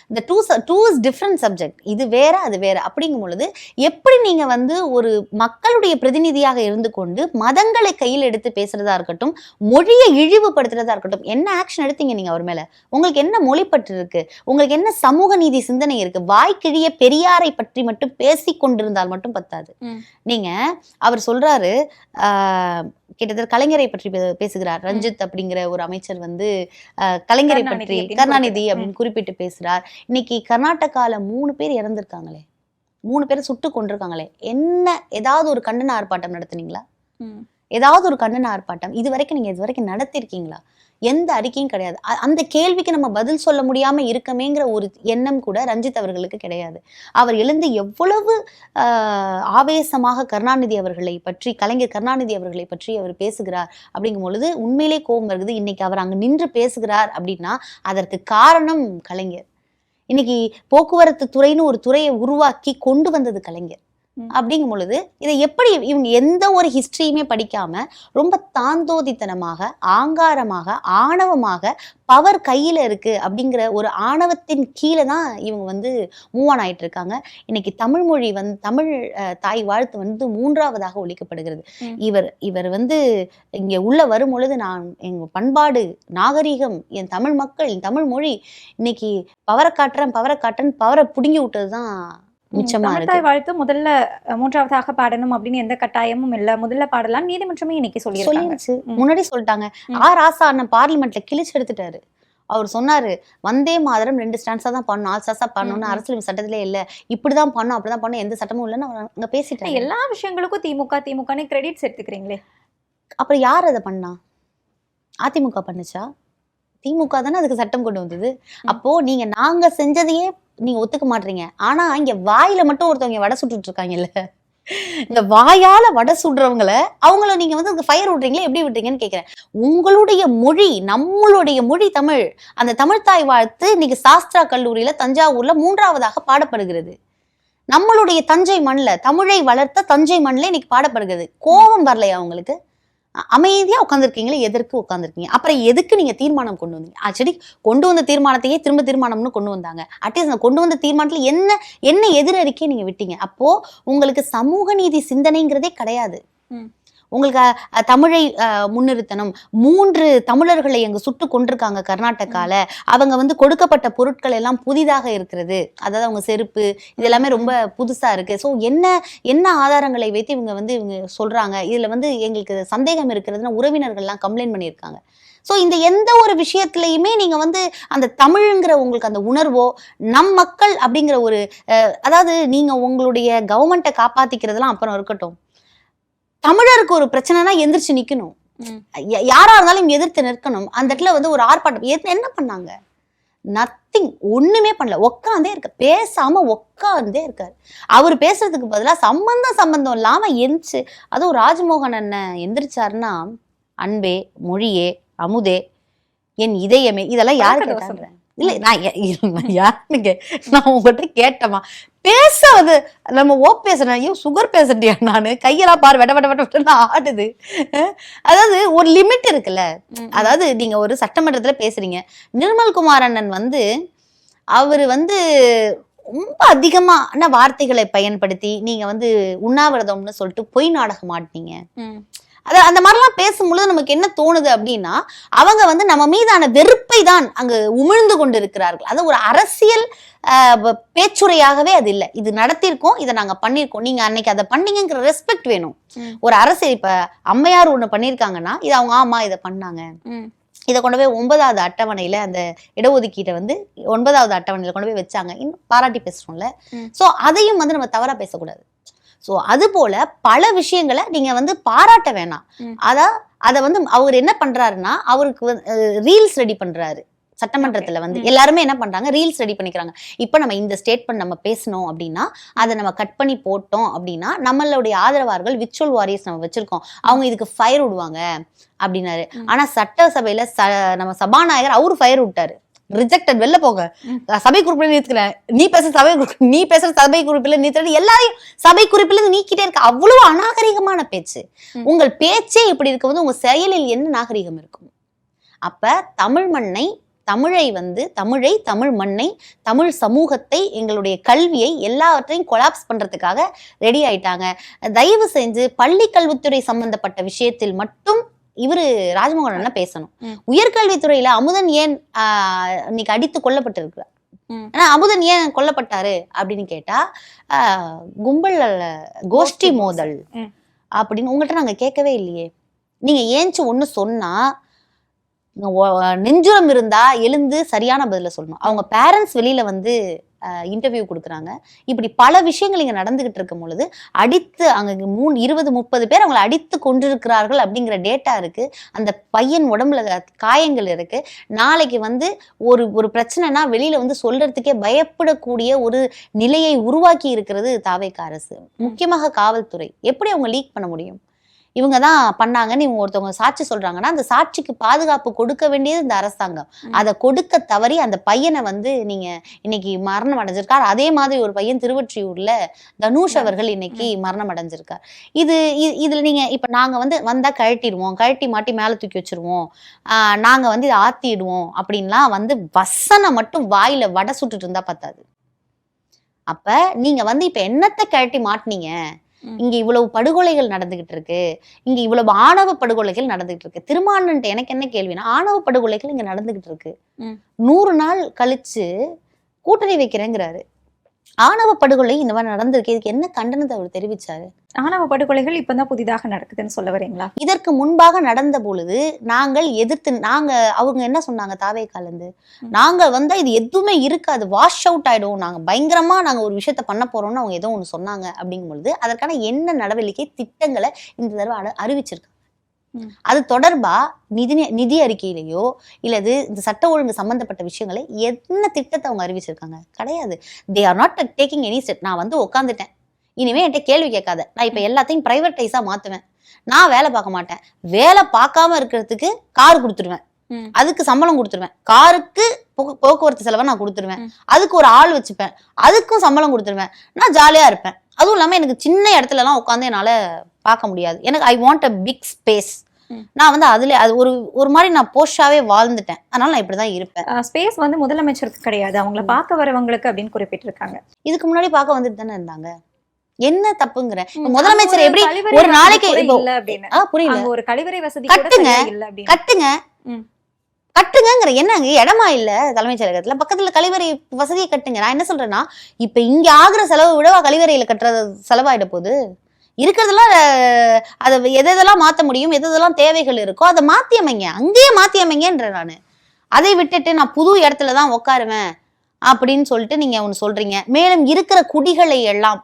இந்த டூ இஸ் டிஃப்ரெண்ட் சப்ஜெக்ட். இது வேற அது வேற. அப்படிங்கும் பொழுது எப்படி நீங்க வந்து ஒரு மக்களுடைய பிரதிநிதியாக இருந்து கொண்டு மதங்களை கையில் எடுத்து பேசுறதா இருக்கட்டும், மொழியை இழிவுபடுத்துறதா இருக்கட்டும், என்ன ஆக்ஷன் எடுத்தீங்க நீங்க அவர் மேல? உங்களுக்கு என்ன மொழிப்பற்று இருக்கு? உங்களுக்கு என்ன சமூக நீதி சிந்தனை இருக்கு? வாய்க்கிழிய பெரியாரை பற்றி மட்டும் பேசி கொண்டிருந்தால் மட்டும் பத்தாது. நீங்க அவர் சொல்றாரு, கிட்டத்தட்ட கலைஞரை பற்றி பேசுகிறார். ரஞ்சித் அப்படிங்கிற ஒரு அமைச்சர் வந்து கலைஞரை பற்றி, கருணாநிதி அப்படின்னு குறிப்பிட்டு பேசுறார். இன்னைக்கு கர்நாடகால 3 பேர் இறந்திருக்காங்களே, 3 பேரை சுட்டு கொண்டிருக்காங்களே. ஏதாவது ஒரு கண்டன ஆர்ப்பாட்டம் நடத்துனீங்களா? ஏதாவது ஒரு கண்டன ஆர்ப்பாட்டம் நீங்க இது வரைக்கும் நடத்திருக்கீங்களா? எந்த அறிக்கையும் கிடையாது. அந்த கேள்விக்கு நம்ம பதில் சொல்ல முடியாம இருக்கமேங்கிற ஒரு எண்ணம் கூட ரஞ்சித் அவர்களுக்கு கிடையாது. அவர் எழுந்து எவ்வளவு ஆவேசமாக கருணாநிதி அவர்களை பற்றி, கலைஞர் கருணாநிதி அவர்களை பற்றி அவர் பேசுகிறார் அப்படிங்கும் பொழுது உண்மையிலே கோபம் வருது. இன்னைக்கு அவர் அங்க நின்று பேசுகிறார் அப்படின்னா அதற்கு காரணம் கலைஞர். இன்னைக்கு போக்குவரத்து துறைன்னு ஒரு துறையை உருவாக்கி கொண்டு வந்தது கலைஞர். அப்படிங்கும் பொழுது இதை எப்படி இவங்க எந்த ஒரு ஹிஸ்டரியுமே படிக்காம ரொம்ப தாந்தோதித்தனமாக, ஆங்காரமாக, ஆணவமாக பவர் கையில இருக்கு அப்படிங்கிற ஒரு ஆணவத்தின் கீழே தான் இவங்க வந்து மூவ் ஆன் ஆயிட்டு இருக்காங்க. இன்னைக்கு தமிழ் மொழி வந்து தமிழ் தாய் வாழ்த்து வந்து 3ஆவதாக ஒழிக்கப்படுகிறது. இவர் வந்து இங்க உள்ள வரும் பொழுது எங்க பண்பாடு, நாகரீகம், என் தமிழ் மக்கள், என் தமிழ் மொழி, இன்னைக்கு பவரை காட்டுறேன் பவரை புடுங்கி விட்டதுதான் மிச்சமா இருக்கு. வாழ்த்து முதல்ல 3ஆவதாக பாடணும் அப்படின்னு எந்த கட்டாயமும் இல்ல, முதல்ல பாடலாம் நீதிமன்றமே இன்னைக்கு சொல்லிருச்சு. முன்னாடி சொல்லிட்டாங்க. ராசா அண்ணன் பார்லிமெண்ட்ல கிழிச்சு எடுத்துட்டாரு. அவர் சொன்னாரு, வந்தே மாதரம் 2 ஸ்டான்ஸா தான் பண்ணணும், 4 ஸ்டான்ஸா பண்ணணும்னு அரசியல் சட்டத்திலே இல்ல, இப்படிதான் பண்ணணும் அப்படிதான் பண்ணணும், எந்த சட்டமும் இல்லைன்னு அங்க பேசிட்டாங்க. எல்லா விஷயங்களுக்கும் திமுகன்னு கிரெடிட்ஸ் எடுத்துக்கிறீங்களே. அப்புறம் யார் அதை பண்ணா? அதிமுக பண்ணுச்சா? திமுக தானே அதுக்கு சட்டம் கொண்டு வந்தது. அப்போ நாங்க செஞ்சதையே நீங்க ஒத்துக்க மாட்டீங்க. ஆனா இங்க வாயில மட்டும் ஒருத்தவங்க வடை சுட்டுட்டு இருக்காங்கல்ல, இந்த வாயால வடை சுடுறவங்கள அவங்கள நீங்க வந்து ஃபயர் விடுறீங்களா? எப்படி விடுறீங்கன்னு கேக்குறேன். உங்களுடைய மொழி, நம்மளுடைய மொழி தமிழ். அந்த தமிழ் தாய் வாழ்த்து இன்னைக்கு சாஸ்திரா கல்லூரியில தஞ்சாவூர்ல 3ஆவதாக பாடப்படுகிறது. நம்மளுடைய தஞ்சை மண்ணில், தமிழை வளர்த்த தஞ்சை மண்ணில் இன்னைக்கு பாடப்படுகிறது. கோபம் வரலையா உங்களுக்கு? அமைதியா உட்காந்துருக்கீங்களே, எதற்கு உட்காந்துருக்கீங்க? அப்புறம் எதுக்கு நீங்க தீர்மானம் கொண்டு வந்தீங்க? ஆக்சுவலி கொண்டு வந்த தீர்மானத்தையே திரும்ப தீர்மானம்னு கொண்டு வந்தாங்க. அட்லீஸ்ட் அந்த கொண்டு வந்த தீர்மானத்துல என்ன எதிரறிக்கை நீங்க விட்டீங்க? அப்போ உங்களுக்கு சமூக நீதி சிந்தனைங்கிறதே கிடையாது. உங்களுக்கு தமிழை முன்னிறுத்தணும். 3 தமிழர்களை அங்க சுட்டு கொண்டிருக்காங்க கர்நாடகால. அவங்க வந்து கொடுக்கப்பட்ட பொருட்கள் எல்லாம் புதிதாக இருக்கிறது. அதாவது அவங்க செருப்பு இதெல்லாமே ரொம்ப புதுசா இருக்கு. ஸோ என்ன ஆதாரங்களை வைத்து இவங்க சொல்றாங்க? இதுல வந்து எங்களுக்கு சந்தேகம் இருக்கிறதுனா உறவினர்கள்லாம் கம்ப்ளைண்ட் பண்ணியிருக்காங்க. ஸோ இந்த எந்த ஒரு விஷயத்துலையுமே நீங்க வந்து அந்த தமிழ்ங்கிற உங்களுக்கு அந்த உணர்வோ, நம் மக்கள் அப்படிங்கிற ஒரு அதாவது நீங்க உங்களுடைய கவர்மெண்ட்டை காப்பாத்திக்கிறதுலாம் அப்புறம் இருக்கட்டும், தமிழருக்கு ஒரு பிரச்சனைனா எந்திரிச்சு நிக்கணும். யாரா இருந்தாலும் எதிர்த்து நிற்கணும். அந்த இடத்துல வந்து ஒரு ஆர்ப்பாட்டம் என்ன பண்ணாங்க? நத்திங், ஒண்ணுமே பண்ணல. உட்காந்தே இருக்க, பேசாம உட்காந்தே இருக்காரு. அவர் பேசுறதுக்கு பதிலா சம்பந்தம் இல்லாம எந்திரிச்சு, அதுவும் ராஜ்மோகன் அண்ணன் எந்திரிச்சாருன்னா, அன்பே, மொழியே, அமுதே, என் இதயமே, இதெல்லாம் யாரு கேட்டாங்க? இல்ல நான் யாருன்னு நான் உங்கள்கிட்ட கேட்டமா பேசாது. நம்ம பேசுறேன், ஐயோ சுகர் பேசுறியா? நானு கையெல்லாம் பாரு வெட்ட ஆடுது. அதாவது ஒரு லிமிட் இருக்குல்ல. அதாவது நீங்க ஒரு சட்டமன்றத்துல பேசுறீங்க. நிர்மல்குமார் அண்ணன் வந்து அவரு வந்து ரொம்ப அதிகமான வார்த்தைகளை பயன்படுத்தி நீங்க வந்து உண்ணாவிரதம்னு சொல்லிட்டு பொய் நாடகம் ஆடினீங்க. அந்த மாதிரிலாம் பேசும்பொழுது நமக்கு என்ன தோணுது அப்படின்னா, அவங்க வந்து நம்ம மீதான வெறுப்பை தான் அங்கு உமிழ்ந்து கொண்டு இருக்கிறார்கள். அது ஒரு அரசியல் பேச்சுரையாகவே அது இல்லை. இது நடத்திருக்கோம், இதை நாங்க பண்ணிருக்கோம், நீங்க அன்னைக்கு அதை பண்ணீங்கிற ரெஸ்பெக்ட் வேணும். ஒரு அரசியல் இப்ப அம்மையார் ஒண்ணு பண்ணிருக்காங்கன்னா இது அவங்க ஆமா இதை பண்ணாங்க, இதை கொண்டு போய் 9வது அட்டவணையில அந்த இடஒதுக்கீட்டை வந்து 9வது அட்டவணையில கொண்டு போய் வச்சாங்க, இன்னும் பாராட்டி பேசுறோம்ல. சோ அதையும் வந்து நம்ம தவறா பேசக்கூடாது. சோ அது போல பல விஷயங்களை நீங்க வந்து பாராட்ட வேணாம். அதை வந்து அவர் என்ன பண்றாருன்னா, அவருக்கு ரீல்ஸ் ரெடி பண்றாரு சட்டமன்றத்துல வந்து. எல்லாருமே என்ன பண்றாங்க, ரீல்ஸ் ரெடி பண்ணிக்கிறாங்க. இப்ப நம்ம இந்த ஸ்டேட்மெண்ட் நம்ம பேசணும் அப்படின்னா அதை நம்ம கட் பண்ணி போட்டோம் அப்படின்னா நம்மளுடைய ஆதரவாளர்கள் விர்ச்சுவல் வாரியர்ஸ் நம்ம வச்சிருக்கோம், அவங்க இதுக்கு ஃபயர் விடுவாங்க அப்படின்னாரு. ஆனா சட்டசபையில நம்ம சபாநாயகர் அவரு ஃபயர் விட்டாரு, ரிஜெக்டட், வெளில போங்க, சபை குறிப்பில நீத்துக்கல, நீ பேசுற சபை குறிப்பில நீத்து, எல்லாரையும் சபை குறிப்பில நீக்கிட்டே இருக்க. அவ்வளவு அநாகரிகமான பேச்சு. உங்கள் பேச்சே இப்படி இருக்கும்போது உங்க செயலில் என்ன நாகரிகம் இருக்கும்? அப்ப தமிழ் மண்ணை, தமிழை வந்து தமிழ் மண்ணை, தமிழ் சமூகத்தை, எங்களுடைய கல்வியை எல்லாவற்றையும் கொலாப்ஸ் பண்றதுக்காக ரெடி ஆயிட்டாங்க. தயவு செஞ்சு பள்ளி கல்வித்துறை சம்பந்தப்பட்ட விஷயத்தில் மட்டும் இவரு ராஜ்மோகன் அண்ணா பேசணும். உயர்கல்வித்துறையில அமுதன் ஏன் இன்னைக்கு அடித்து கொல்லப்பட்டிருக்கிறார், ஆனா அமுதன் ஏன் கொல்லப்பட்டாரு அப்படின்னு கேட்டா கும்பல் கோஷ்டி மோதல் அப்படின்னு உங்கள்கிட்ட நாங்க கேட்கவே இல்லையே. நீங்க ஏன்ச்சு ஒண்ணு சொன்னா நெஞ்சுரம் இருந்தா எழுந்து சரியான பதில சொல்லணும். அவங்க பேரண்ட்ஸ் வெளியில வந்து இன்டர்வியூ கொடுக்குறாங்க. இப்படி பல விஷயங்கள் இங்க நடந்துகிட்டு இருக்கும் பொழுது அடித்து அங்க 20-30 பேர் அவங்களை அடித்து கொண்டிருக்கிறார்கள் அப்படிங்கிற டேட்டா இருக்கு. அந்த பையன் உடம்புல காயங்கள் இருக்கு. நாளைக்கு வந்து ஒரு பிரச்சனைனா வெளியில வந்து சொல்றதுக்கே பயப்படக்கூடிய ஒரு நிலையை உருவாக்கி இருக்கிறது தாவேகா அரசு, முக்கியமாக காவல்துறை. எப்படி அவங்க லீக் பண்ண முடியும்? இவங்க தான் பண்ணாங்கன்னு இவங்க ஒருத்தவங்க சாட்சி சொல்றாங்கன்னா அந்த சாட்சிக்கு பாதுகாப்பு கொடுக்க வேண்டியது இந்த அரசாங்கம். அதை கொடுக்க தவறி அந்த பையனை வந்து நீங்க இன்னைக்கு மரணம் அடைஞ்சிருக்கார். அதே மாதிரி ஒரு பையன் திருவொற்றியூர்ல தனுஷ் அவர்கள் இன்னைக்கு மரணம் அடைஞ்சிருக்கார். இதுல நீங்க இப்ப நாங்க வந்து வந்தா கழட்டிடுவோம், கழட்டி மாட்டி மேல தூக்கி வச்சிருவோம், நாங்க வந்து இதை ஆத்திடுவோம் அப்படின்லாம் வந்து வசனம் மட்டும் வாயில வடை சுட்டுட்டு இருந்தா பத்தாது. அப்ப நீங்க வந்து இப்ப என்னத்தை கழட்டி மாட்டினீங்க? இங்க இவ்வளவு படுகொலைகள் நடந்துகிட்டு இருக்கு, இங்க இவ்வளவு ஆணவ படுகொலைகள் நடந்துகிட்டு இருக்கு. திருமாவளவன்ட்ட எனக்கு என்ன கேள்வினா, ஆணவ படுகொலைகள் இங்க நடந்துகிட்டு இருக்கு, 100 நாள் கழிச்சு கூட்டணி வைக்கிறேங்கிறாரு. ஆணவ படுகொலை இந்த மாதிரி நடந்திருக்கு, இதுக்கு என்ன கண்டனத்தை அவர் தெரிவிச்சாரு? ஆணவ படுகொலைகள் இப்பதான் புதிதாக நடக்குதுன்னு சொல்ல வரீங்களா? இதற்கு முன்பாக நடந்த பொழுது நாங்கள் எதிர்த்து அவங்க என்ன சொன்னாங்க, தாவேகால இருந்து நாங்க வந்தா இது எதுவுமே இருக்காது, வாஷ் அவுட் ஆயிடும், நாங்க பயங்கரமா நாங்க ஒரு விஷயத்த பண்ண போறோம்னு அவங்க ஏதோ ஒண்ணு சொன்னாங்க. அப்படிங்கும் பொழுது அதற்கான என்ன நடவடிக்கை திட்டங்களை இந்த தடவை அறிவிச்சிருக்காங்க. அது தொடர்பா நிதி அறிக்கையிலையோ இல்லது இந்த சட்ட ஒழுங்கு சம்பந்தப்பட்ட விஷயங்களை என்ன திட்டத்தை அவங்க அறிவிச்சிருக்காங்க? கிடையாது. They are not taking any step. நான் வந்து உட்காந்துட்டேன், இனிமே என்கிட்ட கேள்வி கேட்காத, நான் இப்ப எல்லாத்தையும் பிரைவேட்டைஸா மாத்துவேன், நான் வேலை பார்க்க மாட்டேன், வேலை பார்க்காம இருக்கிறதுக்கு கார் கொடுத்துருவேன், அதுக்கு சம்பளம் கொடுத்துருவேன், காருக்கு போக்குவரத்து செலவை நான் கொடுத்துருவேன், அதுக்கு ஒரு ஆள் வச்சுப்பேன், அதுக்கும் சம்பளம் கொடுத்துருவேன், நான் ஜாலியா இருப்பேன். அதுவும் இல்லாம எனக்கு சின்ன இடத்துல எல்லாம் உட்காந்து என்னால பார்க்க முடியாது, எனக்கு I want a big space. நான் வந்து அதுல அது ஒரு மாதிரி நான் போஷாவே வாழ்ந்துட்டேன், அதனால நான் இப்படிதான் இருப்பேன். ஸ்பேஸ் வந்து முதலமைச்சருக்கு கிடையாது, அவங்கள பார்க்க வரவங்களுக்கு அப்படின்னு குறிப்பிட்டிருக்காங்க. இதுக்கு முன்னாடி பார்க்க வந்துட்டு தானே இருந்தாங்க, என்ன தப்புங்கிற? முதலமைச்சர் எப்படி ஒரு நாளைக்கு புரியல, ஒரு கழிவறை வசதி கட்டுங்கிற என்னங்க இடமா இல்ல தலைமைச் செயலகத்துல பக்கத்துல கழிவறை வசதியை கட்டுங்க. நான் என்ன சொல்றேன்னா, இப்ப இங்க ஆகுற செலவு விடவா கழிவறையில கட்டுறது செலவாயிட போகுது? இருக்கிறதெல்லாம் அதை எதெல்லாம் மாற்ற முடியும், எதெல்லாம் தேவைகள் இருக்கோ அதை மாற்றி அமைங்க, அங்கேயே மாற்றி அமைங்கன்ற. நான் அதை விட்டுட்டு நான் புது இடத்துல தான் உட்காருவேன் அப்படின்னு சொல்லிட்டு நீங்க ஒன்று சொல்றீங்க. மேலும் இருக்கிற குடிகளை எல்லாம்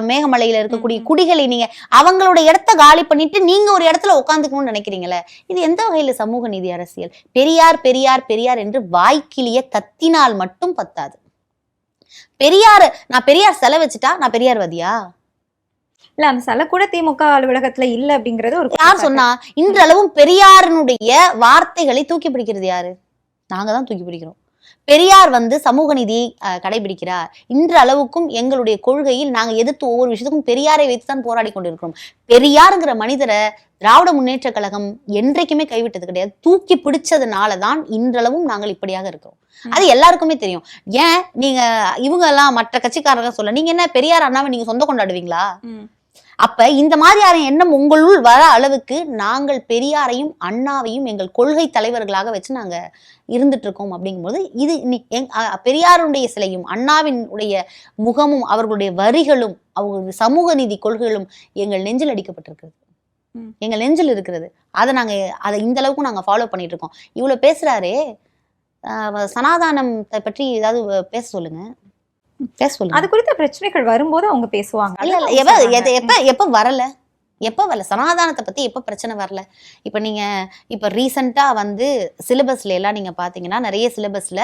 மேகமலையில இருக்கக்கூடிய குடிகளை நீங்க அவங்களோட இடத்த காலி பண்ணிட்டு நீங்க ஒரு இடத்துல உட்காந்துக்கணும்னு நினைக்கிறீங்களே, இது எந்த வகையில சமூக நீதி அரசியல்? பெரியார் பெரியார் பெரியார் என்று வாய்க்கிலிய கத்தினால் மட்டும் பத்தாது. நான் பெரியார் செல வச்சுட்டா நான் பெரியார்வாதியா? இல்ல, அந்த சில கூட திமுக அலுவலகத்துல இல்ல அப்படிங்கறது ஒரு யார் சொன்னா? இன்றளவும் பெரியாரினுடைய வார்த்தைகளை தூக்கி பிடிக்கிறது யாரு? நாங்க தான் தூக்கி பிடிக்கிறோம். பெரியார் வந்து சமூக நீதியை கடைபிடிக்கிறார். இன்ற அளவுக்கும் எங்களுடைய கொள்கையில் நாங்க எதிர்த்து ஒவ்வொரு விஷயத்துக்கும் பெரியாரை வைத்துதான் போராடி கொண்டிருக்கிறோம். பெரியாருங்கிற மனிதரை திராவிட முன்னேற்ற கழகம் என்றைக்குமே கைவிட்டது கிடையாது. தூக்கி பிடிச்சதுனாலதான் இன்றளவும் நாங்கள் இப்படியாக இருக்கிறோம். அது எல்லாருக்குமே தெரியும். ஏன் நீங்க இவங்க எல்லாம் மற்ற கட்சிக்காரங்க சொல்ல, நீங்க என்ன பெரியார் அண்ணாவை நீங்க சொந்த கொண்டாடுவீங்களா? அப்ப இந்த மாதிரியான எண்ணம் உங்களுள் வர அளவுக்கு நாங்கள் பெரியாரையும் அண்ணாவையும் எங்கள் கொள்கை தலைவர்களாக வச்சு நாங்க இருந்துட்டு இருக்கோம் அப்படிங்கும்போது இது பெரியாருடைய சிலையும் அண்ணாவின் உடைய முகமும் அவர்களுடைய வரிகளும் அவங்களுடைய சமூக நீதி கொள்கைகளும் எங்கள் நெஞ்சில் அடிக்கப்பட்டிருக்கிறது, எங்கள் நெஞ்சில் இருக்கிறது. அதை இந்த அளவுக்கு நாங்க ஃபாலோ பண்ணிட்டு இருக்கோம். இவ்வளவு பேசுறாரே, சனாதானத்தை பற்றி ஏதாவது பேச சொல்லுங்க. அது குறித்த பிரச்சனைகள் வரும்போது அவங்க பேசுவாங்க. எப்ப வரல சனாதானத்தை பத்தி எப்ப பிரச்சனை வரல? இப்ப ரீசெண்டா வந்து சிலபஸ்ல எல்லாம் நீங்க பாத்தீங்கன்னா நிறைய சிலபஸ்ல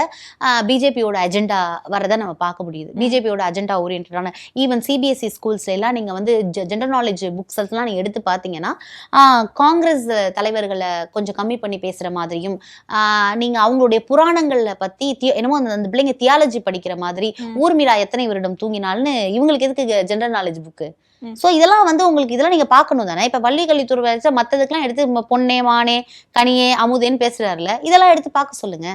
பிஜேபியோட அஜெண்டா வரதை நம்ம பார்க்க முடியுது. பிஜேபியோட அஜெண்டா ஓரியன்டான ஈவன் சிபிஎஸ்இ ஸ்கூல்ஸ்ல எல்லாம் நீங்க வந்து ஜெண்டர் நாலேஜ் புக்ஸ் எல்லாம் நீங்க எடுத்து பாத்தீங்கன்னா காங்கிரஸ் தலைவர்களை கொஞ்சம் கம்மி பண்ணி பேசுற மாதிரியும், நீங்க அவங்களுடைய புராணங்கள்ல பத்தி என்னமோ அந்த பிள்ளைங்க தியாலஜி படிக்கிற மாதிரி, ஊர்மிளா எத்தனை வருடம் தூங்கினால்னு இவங்களுக்கு எதுக்கு ஜெண்டர் நாலேஜ் புக்கு? சோ இதெல்லாம் வந்து உங்களுக்கு இதெல்லாம் நீங்க பாக்கணும் தானே. இப்ப பள்ளி கல்வித்துறை வச்சா மத்ததுக்கெல்லாம் எடுத்து பொன்னே மானே கனியே அமுதேன்னு பேசுறாருல, இதெல்லாம் எடுத்து பார்க்க சொல்லுங்க.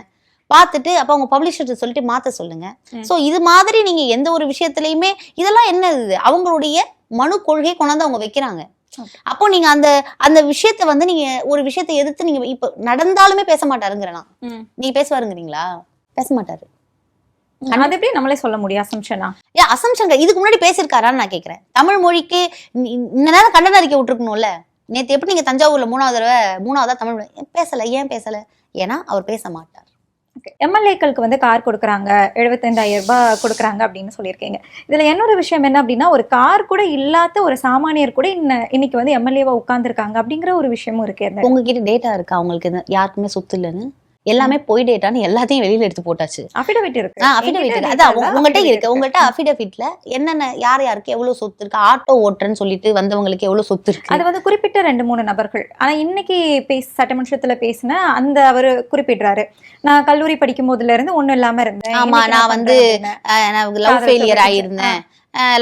பார்த்துட்டு அப்ப அவங்க பப்ளிஷர்ட்ட சொல்லிட்டு மாத்த சொல்லுங்க. சோ இது மாதிரி நீங்க எந்த ஒரு விஷயத்திலயுமே இதெல்லாம் என்ன இது அவங்களுடைய மனு கொள்கை கொண்டாந்து அவங்க வைக்கிறாங்க. அப்போ நீங்க அந்த விஷயத்த வந்து நீங்க ஒரு விஷயத்தை எதிர்த்து நீங்க இப்ப நடந்தாலுமே பேச மாட்டாருங்கிறனா, நீங்க பேசுவாருங்கிறீங்களா? பேச மாட்டாரு. அது எப்படி நம்மளே சொல்ல முடியும்? அசம்ஷனா? அசம்ஷன் இதுக்கு முன்னாடி பேசியிருக்காரான்னு நான் கேட்கிறேன். தமிழ் மொழிக்கு இந்த நேரம் கண்டன அறிக்கை விட்டுருக்கணும்ல. நேற்று எப்படி நீங்க தஞ்சாவூர்ல மூணாவதா தமிழ் பேசல? ஏன் பேசல? ஏன்னா அவர் பேச மாட்டார். எம்எல்ஏக்களுக்கு வந்து கார் கொடுக்குறாங்க, 75,000 ரூபாய் கொடுக்குறாங்க அப்படின்னு சொல்லியிருக்கீங்க. இதுல இன்னொரு விஷயம் என்ன அப்படின்னா, ஒரு கார் கூட இல்லாத ஒரு சாமானியர் கூட இன்னைக்கு வந்து எம்எல்ஏவா உட்கார்ந்துருக்காங்க அப்படிங்கிற ஒரு விஷயமும் இருக்கு. உங்ககிட்ட டேட்டா இருக்கா? அவங்களுக்கு யாருக்குமே சொத்து இல்லைன்னு எல்லாமே போய் டேட்டான்னு எல்லாத்தையும் வெளியில எடுத்து போட்டாச்சு. அஃபிடவிட் இருக்கு. அஃபிடவிட் அதான் உங்கள்கிட்ட இருக்கு. உங்கள்கிட்ட அஃபிடவிட்ல என்னென்ன யாருக்கு எவ்வளவு சொத்து இருக்கு, ஆட்டோ ஓட்டுறன்னு சொல்லிட்டு வந்தவங்களுக்கு எவ்வளவு சொத்து இருக்கு, அது வந்து குறிப்பிட்ட 2-3 நபர்கள். ஆனா இன்னைக்கு சட்டமன்றத்துல பேசின அந்த அவரு குறிப்பிடுறாரு, நான் கல்லூரி படிக்கும் போதுல இருந்து ஒண்ணும் இல்லாம இருந்தேன். ஆமா, நான் வந்து லவ் ஃபெயிலியர் ஆயிருந்தேன்.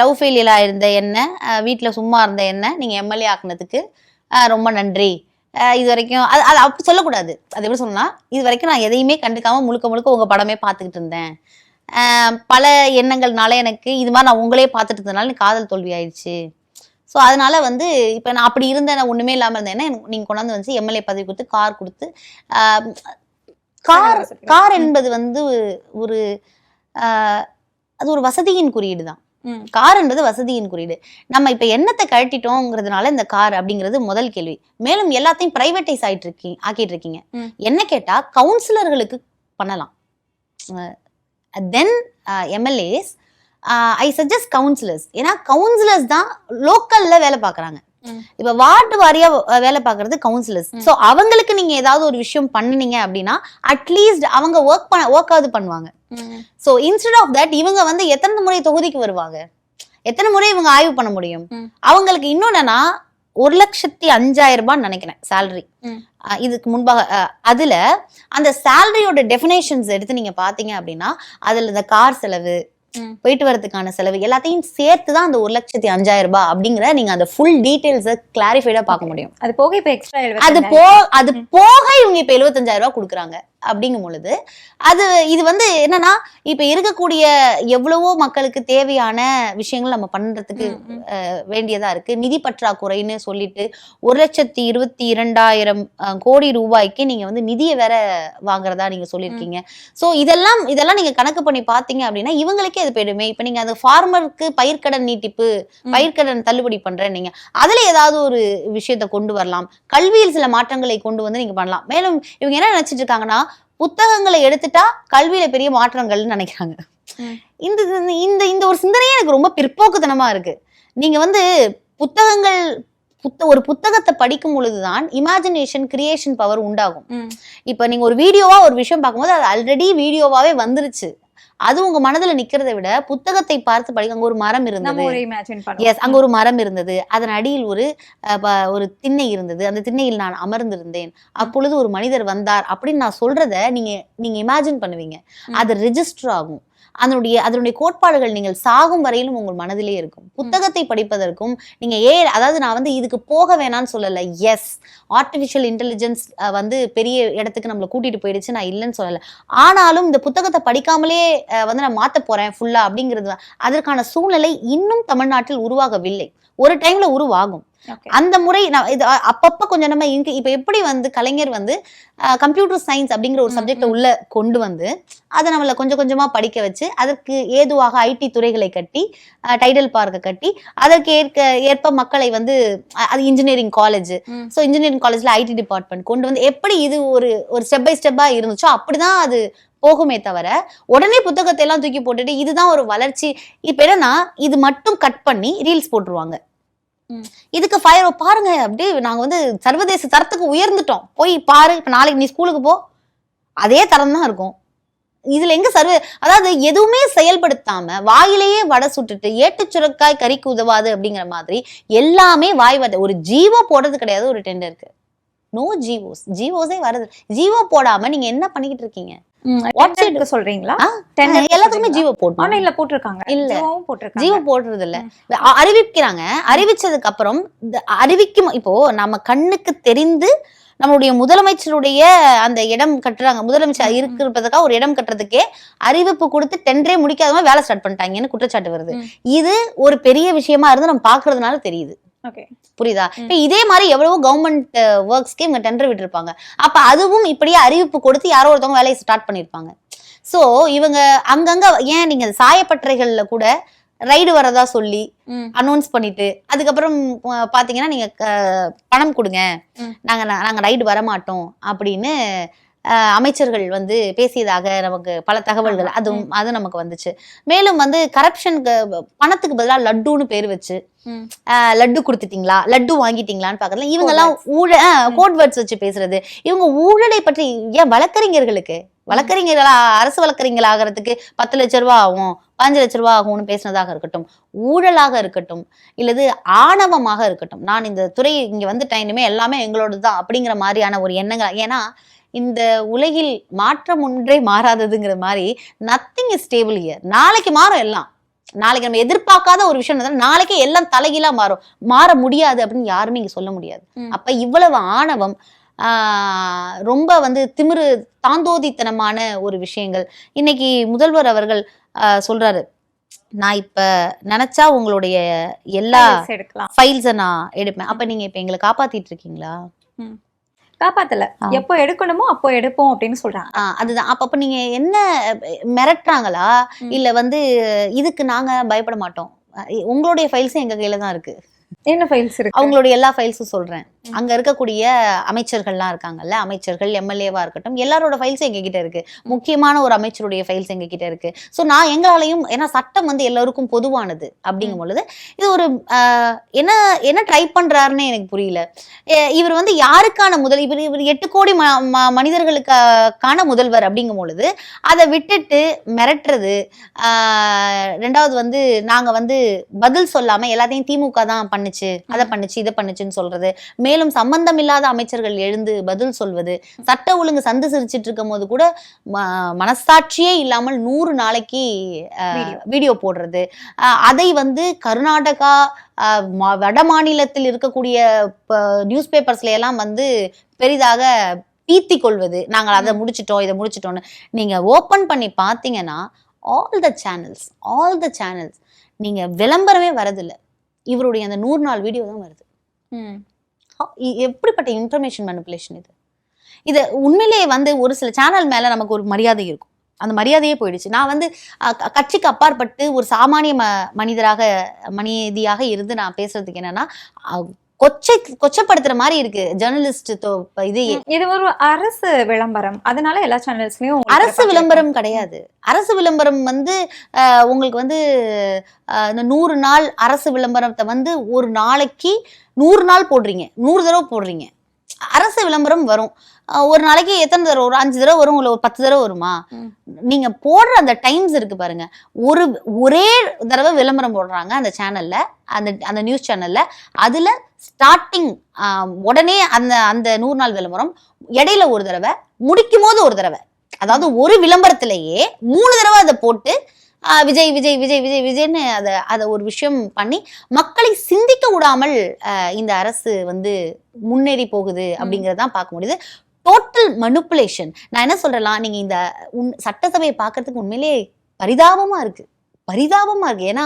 லவ் ஃபெயிலியர் ஆயிருந்த என்ன, வீட்டுல சும்மா இருந்த என்ன நீங்க எம்எல்ஏ ஆக்குனதுக்கு ரொம்ப நன்றி. இது வரைக்கும் அது அப்படி சொல்லக்கூடாது. அது எப்படி சொன்னா, இது வரைக்கும் நான் எதையுமே கண்டுக்காம முழுக்க உங்க படமே பார்த்துக்கிட்டு இருந்தேன். பல எண்ணங்கள்னால எனக்கு இது மாதிரி நான் உங்களே பார்த்துட்டு இருந்ததுனால எனக்கு காதல் தோல்வி ஆயிடுச்சு. ஸோ அதனால வந்து இப்போ நான் அப்படி இருந்தேன், நான் ஒண்ணுமே இல்லாமல் இருந்தேன்னா நீங்க கொண்டாந்து வந்து எம்எல்ஏ பதவி கொடுத்து கார் கொடுத்து, கார் என்பது வந்து ஒரு அது ஒரு வசதியின் குறியீடு தான். கார் என்பது வசதியின் குறியீடு. நம்ம இப்ப எண்ணத்தை கழட்டிட்டோங்கிறதுனால இந்த கார் அப்படிங்கிறது முதல் கேள்வி. மேலும் எல்லாத்தையும் பிரைவேட்டைஸ் ஆக்கிட்டு இருக்கீங்க. என்ன கேட்டா கவுன்சிலர்களுக்கு பண்ணலாம். தென் எம்எல்ஏஸ் ஐ சஜஸ்ட் கவுன்சிலர்ஸ். ஏன்னா கவுன்சிலர்ஸ் தான் லோக்கல்ல வேலை பாக்குறாங்க. இப்ப வார்டு வாரியா வேலை பாக்குறது கவுன்சிலர்ஸ். சோ அவங்களுக்கு நீங்க ஏதாவது ஒரு விஷயம் பண்ணினீங்க அப்படின்னா அட்லீஸ்ட் அவங்க ஒர்க்காவது பண்ணுவாங்க. சோ இன்ஸ்டெட் ஆஃப் தட் இவங்க வந்து எத்தனை முறை தொகுதிக்கு வருவாங்க, எத்தனை முறை இவங்க ஆய்வு பண்ண முடியும்? அவங்களுக்கு இன்னொன்னா 1,05,000 ரூபான்னு நினைக்கிறேன் சேலரி இதுக்கு முன்பாக. அதுல அந்த சேலரியோட டெஃபினேஷன்ஸ் எடுத்து நீங்க பாத்தீங்க அப்படின்னா அதுல இந்த கார் செலவு, போயிட்டு வரதுக்கான செலவு எல்லாத்தையும் சேர்த்துதான் அந்த 1,05,000 ரூபாய் அப்படிங்கிற நீங்க அந்த ஃபுல் டீடைல்ஸை கிளாரிஃபைடா பார்க்க முடியும். அது போக இப்ப எக்ஸ்ட்ரா அது போக இவங்க இப்ப 75,000 ரூபாய் கொடுக்குறாங்க. அப்படிங்கும் பொழுது இது வந்து என்னன்னா இப்ப இருக்கக்கூடிய எவ்வளவோ மக்களுக்கு தேவையான விஷயங்கள் நம்ம பண்றதுக்கு வேண்டியதா இருக்கு. நிதி பற்றாக்குறைன்னு சொல்லிட்டு 1,22,000 கோடி ரூபாய்க்கு நீங்க வந்து நிதியை வேற வாங்குறதா நீங்க சொல்லியிருக்கீங்க. சோ இதெல்லாம் நீங்க கணக்கு பண்ணி பாத்தீங்க அப்படின்னா இவங்களுக்கே அது போயிடுமே. இப்ப நீங்க அந்த ஃபார்மருக்கு பயிர்க்கடன் நீட்டிப்பு, பயிர்க்கடன் தள்ளுபடி பண்றேன், நீங்க அதுல ஏதாவது ஒரு விஷயத்த கொண்டு வரலாம். கல்வியில் சில மாற்றங்களை கொண்டு வந்து நீங்க பண்ணலாம். மேலும் இவங்க என்ன நினைச்சிட்டு இருக்காங்கன்னா புத்தகங்களை எடுத்துட்டா கல்வியில பெரிய மாற்றங்கள்னு நினைக்கிறாங்க. இந்த ஒரு சிந்தனையே எனக்கு ரொம்ப பிற்போக்குத்தனமா இருக்கு. நீங்க வந்து ஒரு புத்தகத்தை படிக்கும் பொழுதுதான் இமேஜினேஷன், கிரியேஷன் பவர் உண்டாகும். இப்ப நீங்க ஒரு வீடியோவா ஒரு விஷயம் பார்க்கும்போது அது ஆல்ரெடி வீடியோவாவே வந்துருச்சு. அது உங்க மனதுல நிக்கிறதை விட புத்தகத்தை பார்த்து படிக்க, அங்க ஒரு மரம் இருந்தது, அங்க ஒரு மரம் இருந்தது, அதன் அடியில் ஒரு திண்ணை இருந்தது, அந்த திண்ணையில் நான் அமர்ந்திருந்தேன், அப்பொழுது ஒரு மனிதர் வந்தார் அப்படின்னு நான் சொல்றத நீங்க இமேஜின் பண்ணுவீங்க. அது ரெஜிஸ்டர் ஆகும். அதனுடைய கோட்பாடுகள் நீங்கள் சாகும் வரையிலும் உங்கள் மனதிலே இருக்கும். புத்தகத்தை படிப்பதற்கும் நீங்க அதாவது நான் வந்து இதுக்கு போக வேணாம்னு சொல்லல. எஸ், ஆர்டிபிஷியல் இன்டெலிஜென்ஸ் வந்து பெரிய இடத்துக்கு நம்மளை கூட்டிட்டு போயிடுச்சு, நான் இல்லைன்னு சொல்லல. ஆனாலும் இந்த புத்தகத்தை படிக்காமலே வந்து நான் மாத்த போறேன் ஃபுல்லா அப்படிங்கிறது, அதற்கான சூழ்நிலை இன்னும் தமிழ்நாட்டில் உருவாகவில்லை. ஒரு டைம்ல உருவாகும். அந்த முறை நான் இது அப்பப்ப கொஞ்சம் நம்ம இப்ப எப்படி வந்து கலைஞர் வந்து கம்ப்யூட்டர் சயின்ஸ் அப்படிங்கிற ஒரு சப்ஜெக்ட உள்ள கொண்டு வந்து அதை நம்மள கொஞ்சம் கொஞ்சமா படிக்க வச்சு அதற்கு ஏதுவாக ஐடி துறைகளை கட்டி டைடல் பார்க்க கட்டி அதற்கு ஏற்ப மக்களை வந்து அது இன்ஜினியரிங் காலேஜ், ஸோ இன்ஜினியரிங் காலேஜ்ல ஐடி டிபார்ட்மெண்ட் கொண்டு வந்து எப்படி இது ஒரு ஸ்டெப் பை ஸ்டெப்பா இருந்துச்சோ அப்படிதான் அது போகுமே தவிர உடனே புத்தகத்தை எல்லாம் தூக்கி போட்டுட்டு இதுதான் ஒரு வளர்ச்சி. இப்ப என்னன்னா இது மட்டும் கட் பண்ணி ரீல்ஸ் போட்டுருவாங்க. இதுக்கு பாருங்க அப்படியே நாங்க வந்து சர்வதேச தரத்துக்கு உயர்ந்துட்டோம், போய் பாரு, இப்ப நாளைக்கு நீ ஸ்கூலுக்கு போ, அதே தரம் தான் இருக்கும். இதுல எங்க அதாவது எதுவுமே செயல்படுத்தாம வாயிலேயே வடை சுட்டுட்டு ஏட்டு சுரக்காய் கறிக்கு உதவாது அப்படிங்கிற மாதிரி எல்லாமே ஒரு ஜீவோ போடுறது கிடையாது ஒரு டெண்டருக்கு. நோ ஜீவோஸே வருது. ஜீவோ போடாம நீங்க என்ன பண்ணிக்கிட்டு இருக்கீங்க? சொல்றீங்களா? எல்லாத்துக்குமே ஜீவோ போட்டிருக்காங்க. இல்ல ஜீவோ போடுறது இல்ல, அறிவிக்கிறாங்க. அறிவிச்சதுக்கு அப்புறம் இப்போ நம்ம கண்ணுக்கு தெரிந்து நம்மளுடைய முதலமைச்சருடைய அந்த இடம் கட்டுறாங்க, முதலமைச்சர் இருக்கிறதுக்காக ஒரு இடம் கட்டுறதுக்கே அறிவிப்பு கொடுத்து டெண்டரே முடிக்காதவங்க வேலை ஸ்டார்ட் பண்ணிட்டாங்கன்னு குற்றச்சாட்டு வருது. இது ஒரு பெரிய விஷயமா இருந்து நம்ம பாக்குறதுனால தெரியுது. புரியுதா? இப்ப இதே மாதிரி எவ்வளவோ கவர்மெண்ட் ஒர்க்ஸ்க்கு இவங்க டெண்டர் விட்டுருப்பாங்க. அப்ப அதுவும் இப்படியே அறிவிப்பு கொடுத்து யாரோ ஒருத்தவங்க வேலையை ஸ்டார்ட் பண்ணிருப்பாங்க. சோ இவங்க அங்கங்க ஏன் நீங்க சாயப்பட்டறைகள்ல கூட ரைடு வரதா சொல்லி அனௌன்ஸ் பண்ணிட்டு அதுக்கப்புறம் பாத்தீங்கன்னா நீங்க பணம் கொடுங்க, நாங்க ரைடு வர மாட்டோம் அப்படின்னு அமைச்சர்கள் வந்து பேசியதாக நமக்கு பல தகவல்கள் அது நமக்கு வந்துச்சு. மேலும் வந்து கரப்ஷனுக்கு பணத்துக்கு பதிலாக லட்டுன்னு பேர் வச்சு லட்டு கொடுத்துட்டீங்களா, லட்டு வாங்கிட்டீங்களான்னு பாக்கல. இவங்க எல்லாம் கோட் வேர்ட்ஸ் வச்சு பேசுறது. இவங்க ஊழலை பற்றி ஏன் வழக்கறிஞர்களா அரசு வழக்கறிஞர்கள் ஆகிறதுக்கு 10 லட்ச ரூபா ஆகும், 5 லட்ச ரூபா ஆகும்னு பேசினதாக இருக்கட்டும், ஊழலாக இருக்கட்டும், இல்லது ஆணவமாக இருக்கட்டும், நான் இந்த துறை இங்க வந்துட்டேன் இனிமே எல்லாமே எங்களோட தான் அப்படிங்கிற மாதிரியான ஒரு எண்ணங்கள். ஏன்னா இந்த உலகில் மாற்றம் ஒன்றே மாறாததுங்கிற மாதிரி நத்திங் இஸ் ஸ்டேபிள் ஹியர். நாளைக்கு மாறும் எல்லாம். நாளைக்கு நம்ம எதிர்பார்க்காத ஒரு விஷயம் நாளைக்கே எல்லாம் தலைகீழா மாற முடியாது அப்படின்னு யாருமே இங்க சொல்ல முடியாது. அப்ப இவ்வளவு ஆணவம், ரொம்ப வந்து திமிரு, தாந்தோதித்தனமான ஒரு விஷயங்கள். இன்னைக்கு முதல்வர் அவர்கள் சொல்றாரு, நான் இப்ப நினைச்சா உங்களுடைய எல்லா ஃபைல்ஸை நான் எடுப்பேன். அப்ப நீங்க இப்ப எங்களை காப்பாத்திட்டு இருக்கீங்களா? காப்பாத்தல, எப்போ எடுக்கணுமோ அப்போ எடுப்போம் அப்படின்னு சொல்றாங்க. அதுதான். அப்ப நீங்க என்ன மிரட்டுறாங்களா இல்ல வந்து இதுக்கு நாங்க பயப்பட மாட்டோம், உங்களுடைய ஃபைல்ஸும் எங்க கையில தான் இருக்கு. என்ன ஃபைல்ஸ் இருக்கு? அவங்களுடைய எல்லா ஃபைல்ஸும் சொல்றேன். அங்க இருக்கக்கூடிய அமைச்சர்கள்லாம் இருக்காங்கல்ல, அமைச்சர்கள் எம்எல்ஏவா இருக்கட்டும், எல்லாரோட ஃபைல்ஸும் எங்க கிட்ட இருக்கு. முக்கியமான ஒரு அமைச்சருடைய ஃபைல்ஸ் எங்க கிட்ட இருக்கு. ஸோ நான் எங்களாலையும், ஏன்னா சட்டம் வந்து எல்லாருக்கும் பொதுவானது அப்படிங்கும் பொழுது இது ஒரு என்ன ட்ரை பண்றாருன்னு எனக்கு புரியல. இவர் வந்து யாருக்கான இவர் 8 கோடி மனிதர்களுக்கான முதல்வர் அப்படிங்கும் பொழுது அதை விட்டுட்டு மிரட்டுறது. ரெண்டாவது வந்து நாங்க வந்து பதில் சொல்லாம எல்லாத்தையும் திமுக தான் பண்ணுச்சு, அதை பண்ணுச்சு, இதை பண்ணுச்சுன்னு சொல்றது. மேலும் சம்பந்தம் இல்லாத அமைச்சர்கள் எழுந்து பதில் சொல்வது, சட்ட ஒழுங்கு சந்து சிரிச்சிட்டு இருக்கும் போது கூட மனசாட்சியே இல்லாமல் 100 நாளைக்கு வீடியோ போடுறது. அதை வந்து கர்நாடகா வட மாநிலத்தில் இருக்கக்கூடிய நியூஸ் பேப்பர்ஸ்ல எல்லாம் வந்து பெரிதாக பீத்தி கொள்வது, நாங்கள் அதை முடிச்சிட்டோம் இதை முடிச்சிட்டோம்னு. நீங்க ஓபன் பண்ணி பாத்தீங்கன்னா ஆல் த சேனல்ஸ் நீங்க விளம்பரமே வரதில்லை, இவருடைய அந்த 100 நாள் வீடியோ தான் வருது. எப்படிப்பட்ட இன்ஃபர்மேஷன் மேனிபுலேஷன் இது? இது உண்மையிலேயே வந்து ஒரு சில சேனல் மேல நமக்கு ஒரு மரியாதை இருக்கும், அந்த மரியாதையே போயிடுச்சு. நான் வந்து கட்சிக்கு அப்பாற்பட்டு ஒரு சாமானிய மனிதியாக இருந்து நான் பேசுறதுக்கு என்னன்னா கொச்சப்படுத்துற மாதிரி இருக்கு ஜெர்னலிஸ்ட். இது ஒரு அரசு விளம்பரம், அதனால எல்லா சேனல்ஸ்லயும் அரசு விளம்பரம் கிடையாது. அரசு விளம்பரம் வந்து உங்களுக்கு வந்து இந்த 100 நாள் அரசு விளம்பரத்தை வந்து ஒரு நாளைக்கு 100 நாள் போடுறீங்க, 100 தடவை போடுறீங்க. அரசு விளம்பரம் வரும் ஒரு நாளைக்கு எத்தனை தடவை வரும்? 5 தடவை வரும், ஒரு 10 தடவை வருமா? நீங்க போடுற அந்த டைம்ஸ் இருக்கு பாருங்க, ஒரே தடவை விளம்பரம் போடுறாங்க அந்த சேனல்ல, அந்த நியூஸ் சேனல்ல. அதுல ஸ்டார்டிங் உடனே அந்த 100 நாள் விளம்பரம், இடையில ஒரு தடவை, முடிக்கும் போது ஒரு தடவை. அதாவது ஒரு விளம்பரத்திலேயே 3 தடவை அதை போட்டு விஜய் விஜய் விஜய் விஜய் விஜய்ன்னு அதை ஒரு விஷயம் பண்ணி மக்களை சிந்திக்க விடாமல் இந்த அரசு வந்து முன்னேறி போகுது அப்படிங்கறதான் பார்க்க முடியுது. டோட்டல் மனுப்புலேஷன். நான் என்ன சொல்றேன், நீங்க இந்த சட்டசபையை பார்க்கறதுக்கு உண்மையிலேயே பரிதாபமா இருக்கு. ஏன்னா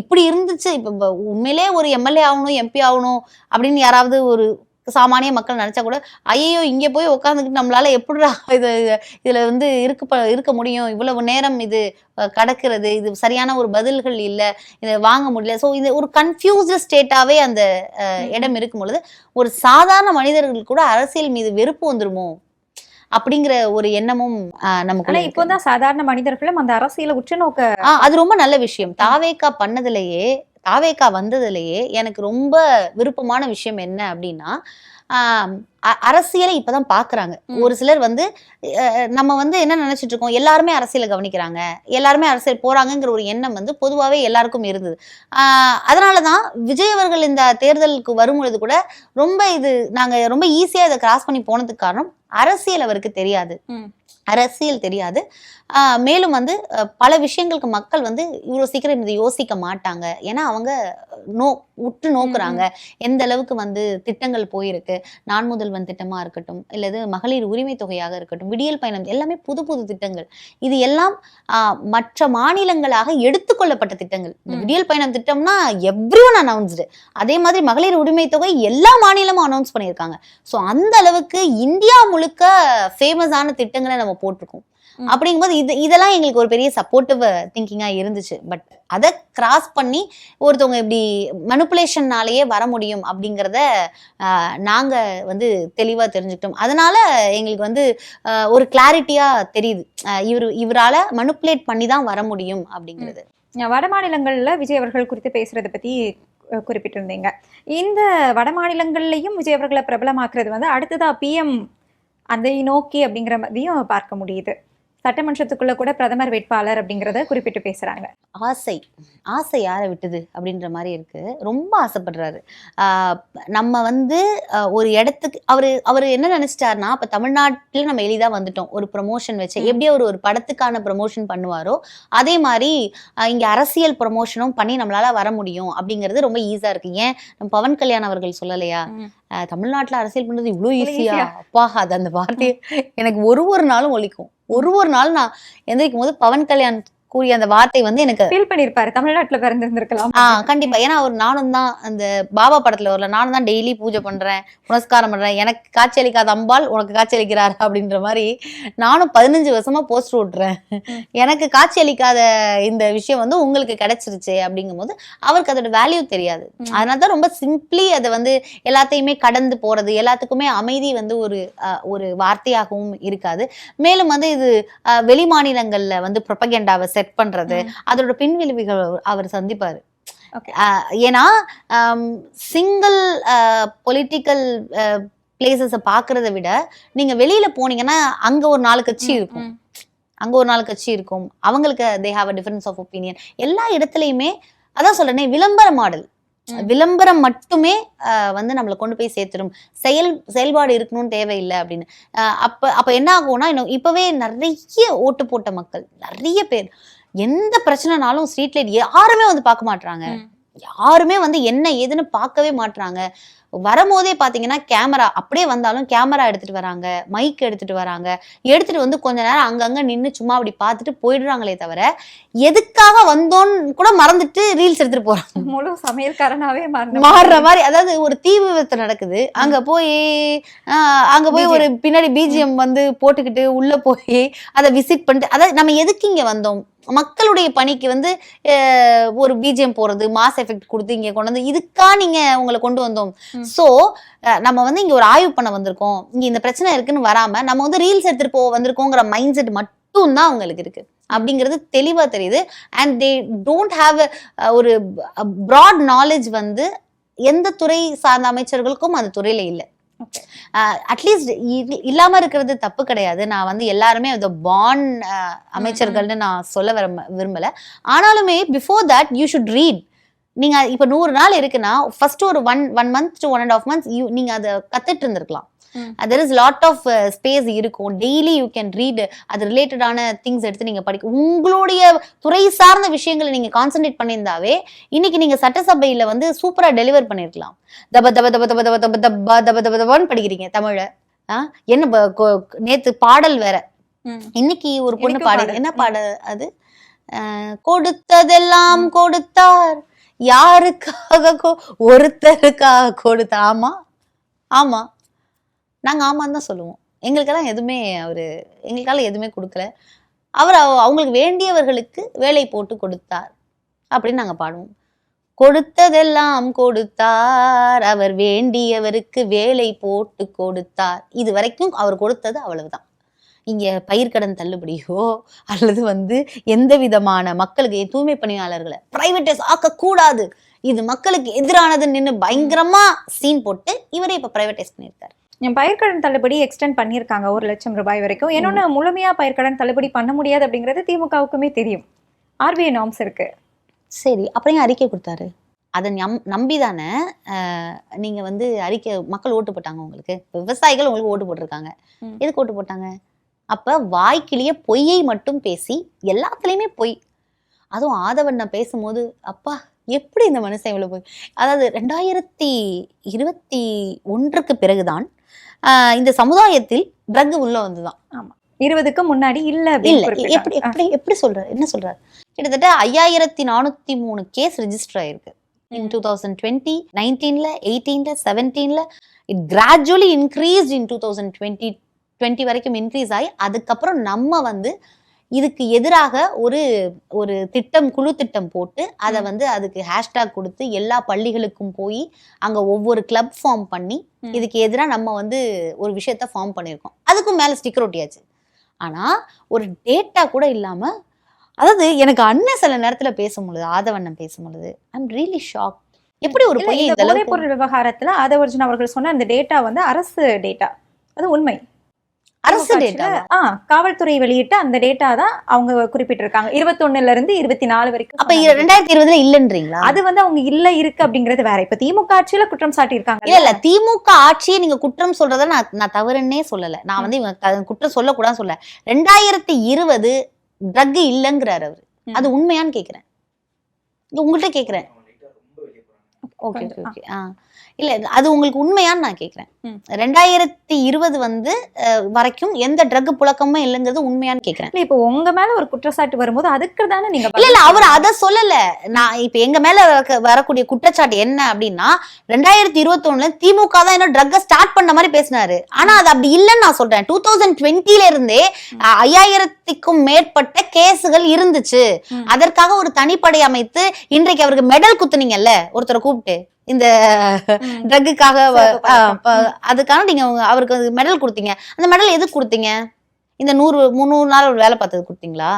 இப்படி இருந்துச்சு. இப்ப உண்மையிலே ஒரு எம்எல்ஏ ஆகணும், எம்பி ஆகணும் அப்படின்னு யாராவது ஒரு சாமானிய மக்கள் நினைச்சா கூட ஐயோ இங்க போய் உட்காந்துக்கிட்டு நம்மளால எப்படிடா இதுல வந்து இருக்க முடியும், இவ்வளவு நேரம் இது கடக்கிறது, இது சரியான ஒரு பதில்கள் இல்ல, இதை வாங்க முடியல. ஸோ இது ஒரு கன்ஃபியூஸ்டு ஸ்டேட்டாவே அந்த இடம் இருக்கும் பொழுது ஒரு சாதாரண மனிதர்கள் கூட அரசியல் மீது வெறுப்பு வந்துருமோ அப்படிங்கிற ஒரு எண்ணமும் நமக்கு. இப்போதான் சாதாரண மனிதர்களும் அந்த அரசியலை உற்று நோக்க அது ரொம்ப நல்ல விஷயம். தாவேக்கா வந்ததுலயே எனக்கு ரொம்ப விருப்பமான விஷயம் என்ன அப்படின்னா, அரசியலை இப்பதான் பாக்குறாங்க. ஒரு சிலர் வந்து நம்ம வந்து என்ன நினைச்சிட்டு இருக்கோம், எல்லாருமே அரசியலை கவனிக்கிறாங்க, எல்லாருமே அரசியல் போறாங்கிற ஒரு எண்ணம் வந்து பொதுவாகவே எல்லாருக்கும் இருந்தது. அதனாலதான் விஜய் அவர்கள் இந்த தேர்தலுக்கு வரும்பொழுது கூட நாங்க ரொம்ப ஈஸியா இதை கிராஸ் பண்ணி போனதுக்கு காரணம் அரசியல் அவருக்கு தெரியாது. மேலும் வந்து பல விஷயங்களுக்கு மக்கள் வந்து இவ்வளவு சீக்கிரம் இதை யோசிக்க மாட்டாங்க. ஏன்னா அவங்க உற்று நோக்குறாங்க எந்த அளவுக்கு வந்து திட்டங்கள் போயிருக்கு. நான் முதல்வன் திட்டமா இருக்கட்டும், இல்லது மகளிர் உரிமை தொகையாக இருக்கட்டும், விடியல் பயணம், எல்லாமே புது புது திட்டங்கள். இது எல்லாம் மற்ற மாநிலங்களாக எடுத்துக்கொள்ளப்பட்ட திட்டங்கள். இந்த விடியல் பயணம் திட்டம்னா எவ்ரிஒன் அனௌன்ஸ்டு. அதே மாதிரி மகளிர் உரிமை தொகை எல்லா மாநிலமும் அனௌன்ஸ் பண்ணியிருக்காங்க. ஸோ அந்த அளவுக்கு இந்தியா முழுக்க ஃபேமஸான திட்டங்களை நம்ம போட்டிருக்கோம். அப்படிங்கும்போது இதெல்லாம் எங்களுக்கு ஒரு பெரிய சப்போர்ட்டிவ் திங்கிங்கா இருந்துச்சு. பட் அதை கிராஸ் பண்ணி ஒருத்தவங்க இப்படி மனுப்புலேஷன்னாலேயே வர முடியும் அப்படிங்கிறத நாங்க வந்து தெளிவா தெரிஞ்சுக்கிட்டோம். அதனால எங்களுக்கு வந்து ஒரு கிளாரிட்டியா தெரியுது, இவரால மனுப்புலேட் பண்ணி தான் வர முடியும் அப்படிங்கிறது. வட மாநிலங்கள்ல விஜய் அவர்கள் குறித்து பேசுறதை பத்தி குறிப்பிட்டிருந்தீங்க. இந்த வட மாநிலங்கள்லயும் விஜய் அவர்களை பிரபலமாக்குறது வந்து அடுத்ததா PM அதை நோக்கி அப்படிங்கிற மாதிரியும் பார்க்க முடியுது. சட்டமன்றத்துக்குள்ள கூட பிரதமர் வேட்பாளர் அப்படிங்கிறத குறிப்பிட்டு பேசுறாங்க. ஆசை யாரை விட்டுது அப்படின்ற மாதிரி இருக்கு. ரொம்ப ஆசைப்படுறாரு. நம்ம வந்து ஒரு இடத்துக்கு அவரு என்ன நினைச்சிட்டாருன்னா, இப்ப தமிழ்நாட்டுல நம்ம எளிதா வந்துட்டோம், ஒரு ப்ரமோஷன் வச்சு எப்படி ஒரு படத்துக்கான ப்ரமோஷன் பண்ணுவாரோ அதே மாதிரி இங்க அரசியல் ப்ரமோஷனும் பண்ணி நம்மளால வர முடியும் அப்படிங்கிறது ரொம்ப ஈஸியா இருக்கு. ஏன் நம்ம பவன் கல்யாண் அவர்கள் சொல்லலையா, தமிழ்நாட்டுல அரசியல் பண்றது இவ்வளவு ஈஸியா? அப்பா, அது அந்த வார்த்தையை எனக்கு ஒரு நாளும் ஒலிக்கும். ஒரு நாள் நான் எந்திரிக்கும் போது பவன் கல்யாண் கூறிய அந்த வார்த்தை வந்து எனக்கு ஃபீல் பண்ணிருப்பாரு, தமிழ்நாட்டுல பிறந்திருந்திருக்கலாம். கண்டிப்பா. ஏன்னா நானும் தான் அந்த பாபா படத்துல வரல, நானும் தான் டெய்லி பூஜை பண்றேன், புனஸ்காரம் பண்றேன், எனக்கு காட்சி அளிக்காத அம்பாள் உனக்கு காட்சி அளிக்கிறாரு அப்படின்ற மாதிரி நானும் 15 வருஷமா போஸ்டர் ஓட்டுறேன். எனக்கு காட்சி அளிக்காத இந்த விஷயம் வந்து உங்களுக்கு கிடைச்சிருச்சு அப்படிங்கும் போது அவருக்கு அதோட வேல்யூ தெரியாது. அதனாலதான் ரொம்ப சிம்பிளி அதை வந்து எல்லாத்தையுமே கடந்து போறது, எல்லாத்துக்குமே அமைதி வந்து ஒரு வார்த்தையாகவும் இருக்காது. மேலும் வந்து இது வெளி மாநிலங்கள்ல வந்து ப்ரொபகேண்டாவை செட் பண்றது, அதோட பின்விளைவுகள் அவர் சந்திப்பாரு. ஏன்னா சிங்கிள் பொலிட்டிக்கல் பிளேசஸை பாக்குறத விட நீங்க வெளியில போனீங்கன்னா அங்க ஒரு 4 கட்சி இருக்கும், அவங்களுக்கு they have a difference of opinion. எல்லா இடத்துலயுமே அதான் சொல்றேனே, விளம்பரம் மட்டுமே வந்து நம்மளை கொண்டு போய் சேர்த்துடும், செயல்பாடு இருக்கணும்னு தேவையில்லை அப்படின்னு. அப்ப என்ன ஆகும்னா, இப்பவே நிறைய ஓட்டு போட்ட மக்கள் நிறைய பேர் எந்த பிரச்சனைனாலும் ஸ்ட்ரீட் லைட் யாருமே வந்து பார்க்க மாட்டாங்க, யாருமே வந்து என்ன ஏதுன்னு பார்க்கவே மாட்டாங்க. வரும்போதே பாத்தீங்கன்னா கேமரா, அப்படியே வந்தாலும் கேமரா எடுத்துட்டு வராங்க, மைக் எடுத்துட்டு வராங்க, எடுத்துட்டு வந்து கொஞ்ச நேரம் அங்கங்க நின்று சும்மா அப்படி பார்த்துட்டு போயிடுறாங்களே தவிர எதுக்காக வந்தோன்னு கூட மறந்துட்டு ரீல்ஸ் எடுத்துட்டு போறாங்க. முழு சமையல்காரனாவே மாறுற மாதிரி. அதாவது ஒரு தீ விபத்து நடக்குது, அங்க போய் ஒரு பின்னாடி BGM வந்து போட்டுக்கிட்டு உள்ள போய் அதை விசிட் பண்ணிட்டு, அதாவது நம்ம எதுக்கு இங்க வந்தோம், மக்களுடைய பணிக்கு வந்து ஒரு BGM போறது, மாஸ் எஃபெக்ட் கொடுத்து இங்க கொண்டு வந்து இதுக்கா நீங்க உங்களை கொண்டு வந்தோம். சோ நம்ம வந்து இங்க ஒரு ஆய்வு பண்ண வந்திருக்கோம், இங்க இந்த பிரச்சனை இருக்குன்னு வராம நம்ம வந்து ரீல்ஸ் எடுத்துட்டு வந்திருக்கோங்கிற மைண்ட் செட் மட்டும் தான் அவங்களுக்கு இருக்கு அப்படிங்கிறது தெளிவா தெரியுது. அண்ட் தே டோன்ட் ஹாவ் ஒரு ப்ராட் நாலேஜ் வந்து எந்த துறை சார்ந்த அமைச்சர்களுக்கும் அந்த துறையில இல்லை. அட்லீஸ்ட் இல்லாம இருக்கிறது தப்பு கிடையாது. நான் வந்து எல்லாருமே பான் அமைச்சர்கள்னு நான் சொல்ல விரும்பல. ஆனாலுமே before that you should read. நீங்க இப்ப 100 நாள் இருக்குன்னா ஃபர்ஸ்ட் ஒரு 1 month to 1.5 months நீங்க அதை கத்துட்டு இருந்திருக்கலாம். There is lot of space இருக்கும். டெய்லி யூ கேன் ரீட், அது ரிலேட்டடான திங்ஸ் எடுத்து நீங்க படிக்க, உங்களுடைய துறை சார்ந்த விஷயங்களை நீங்க கான்சென்ட்ரேட் பண்ணியிருந்தாவே இன்னைக்கு நீங்க சட்டசபையில வந்து சூப்பரா டெலிவர் பண்ணிருக்கலாம். தப தப தப தப தப தப தப தப தப தபான்னு படிக்கிறீங்க தமிழ. என்ன நேத்து பாடல் வேற, இன்னைக்கு ஒரு பொண்ணு பாடு, என்ன பாட அது, கொடுத்ததெல்லாம் கொடுத்தார் யாருக்காக, ஒருத்தருக்காக கொடுத்தார். ஆமா ஆமா, நாங்க ஆமான்னு தான் சொல்லுவோம். எங்களுக்கெல்லாம் எதுவுமே எங்களுக்கால எதுவுமே கொடுக்கல. அவர் அவங்களுக்கு வேண்டியவர்களுக்கு வேலை போட்டு கொடுத்தார் அப்படின்னு நாங்க பாடுவோம். கொடுத்ததெல்லாம் கொடுத்தார், அவர் வேண்டியவருக்கு வேலை போட்டு கொடுத்தார். இது வரைக்கும் அவர் கொடுத்தது அவ்வளவுதான். இங்க பயிர்க்கடன் தள்ளுபடியோ அல்லது வந்து எந்த விதமான மக்களுக்கு தூய்மை பணியாளர்களை பிரைவேட்டைஸ் ஆக்க கூடாது, இது மக்களுக்கு எதிரானதுன்னு நின்று பயங்கரமா சீன் போட்டு இவரே இப்ப பிரைவேட்டைஸ் பண்ணியிருக்காரு. பயிர்க்கடன் தள்ளுபடி எக்ஸ்டெண்ட் பண்ணியிருக்காங்க 1 லட்சம் ரூபாய் வரைக்கும். இன்னொன்னு முழுமையா பயிர்க்கடன் தள்ளுபடி பண்ண முடியாது அப்படிங்கிறது திமுகவுக்குமே தெரியும். RBI நார்ம்ஸ் இருக்கு. சரி, அப்புறம் அறிக்கை கொடுத்தாரு. அதை நம்பிதானே நீங்க வந்து அறிக்கை, மக்கள் ஓட்டு போட்டாங்க உங்களுக்கு, விவசாயிகள் உங்களுக்கு ஓட்டு போட்டிருக்காங்க. எதுக்கு ஓட்டு போட்டாங்க? அப்ப வாய்க்கிலேயே பொய்யை மட்டும் பேசி எல்லாத்துலயுமே பொய். அதுவும் ஆதவன் நான் பேசும்போது அப்பா எப்படி இந்த மனுஷன் இவ்வளவு போய், அதாவது 2021க்கு பிறகுதான் இந்த சமுதாயத்தில் ட்ரக் உள்ள வந்துதான். ஆமா, 20க்கு முன்னாடி இல்ல. எப்படி சொல்றாரு, என்ன சொல்றாரு? கிட்டத்தட்ட 5403 கேஸ் ரெஜிஸ்டர் ஆயிருக்கு இன் 2020, 19ல, 18ல, 17ல. இட் கிராஜுவலி இன்க்ரீஸ்ட் இன் 2020 வரைக்கும் இன்க்ரீஸ் ஆகி, அதுக்கப்புறம் நம்ம வந்து இதுக்கு எதிராக ஒரு திட்டம், குழு திட்டம் போட்டு அதை வந்து அதுக்கு ஹேஷ்டாக் கொடுத்து எல்லா பள்ளிகளுக்கும் போய் அங்க ஒவ்வொரு கிளப் ஃபார்ம் பண்ணி இதுக்கு எதிராக நம்ம வந்து ஒரு விஷயத்த ஃபார்ம் பண்ணியிருக்கோம். அதுக்கும் மேல ஸ்டிக்கர் ஒட்டியாச்சு. ஆனா ஒரு டேட்டா கூட இல்லாம, அதாவது எனக்கு அண்ணன் சில நேரத்துல பேசும்பொழுது, ஆதவண்ணன் பேசும்பொழுது ஐ எம் ரியலி ஷாக். எப்படி ஒரு பொருள் விவகாரத்துல ஆதவர்ஜுன் அவர்கள் சொன்ன அந்த டேட்டா வந்து அரசு டேட்டா, அது உண்மை. அரசு டேட்டா, காவல்துறை வெளியிட்ட அந்த டேட்டா தான் அவங்க குறிப்பிட்டிருக்காங்க. 21ல இருந்து 24 வரைக்கும். அப்ப 2020ல இல்லன்றீங்களா? அது வந்து அவங்க இல்ல இருக்கு அப்படிங்கிறது வேற. இப்ப திமுக ஆட்சியில குற்றம் சாட்டி இருக்காங்க. இல்ல திமுக ஆட்சியை நீங்க குற்றம் சொல்றத நான் தவறுன்னே சொல்லல. நான் வந்து இவங்க குற்றம் சொல்லக்கூடாதுன்னு சொல்ல. 2020 ட்ரக் இல்லங்கிறாரு அவரு. அது உண்மையான்னு கேக்குறேன், உங்கள்கிட்ட கேக்குறேன். Okay okay. இல்ல அது உங்களுக்கு உண்மையான்னு நான் கேக்குறேன். 2020 வந்து வரைக்கும் எந்த ட்ரக் புழக்கமும் இல்லைங்கிறது உண்மையான்னு கேக்குறேன். இப்ப உங்க மேல ஒரு குற்றச்சாட்டு வரும்போது அதுக்கு தானே நீங்க இல்ல அவர் அத சொல்லல. நான் இப்ப எங்க மேல வரக்கூடிய குற்றச்சாட்டு என்ன அப்படின்னா, 2021ல திமுக தான் என்ன ட்ரக்க ஸ்டார்ட் பண்ண மாதிரி பேசினாரு. ஆனா அது அப்படி இல்லைன்னு நான் சொல்றேன். 2020ல இருந்தே 5000க்கும் மேற்பட்ட கேசுகள் இருந்துச்சு. அதற்காக ஒரு தனிப்படை அமைத்து இன்றைக்கு அவருக்கு மெடல் குத்துனீங்கல்ல ஒருத்தரை கூப்பிட்டு, இந்த ட்ரக்குக்காக, அதுக்காக நீங்க அவருக்கு மெடல் கொடுத்தீங்க. அந்த மெடல் எதுக்கு கொடுத்தீங்க? இந்த 100-300 நாள் வேலை பார்த்தது கொடுத்தீங்களா?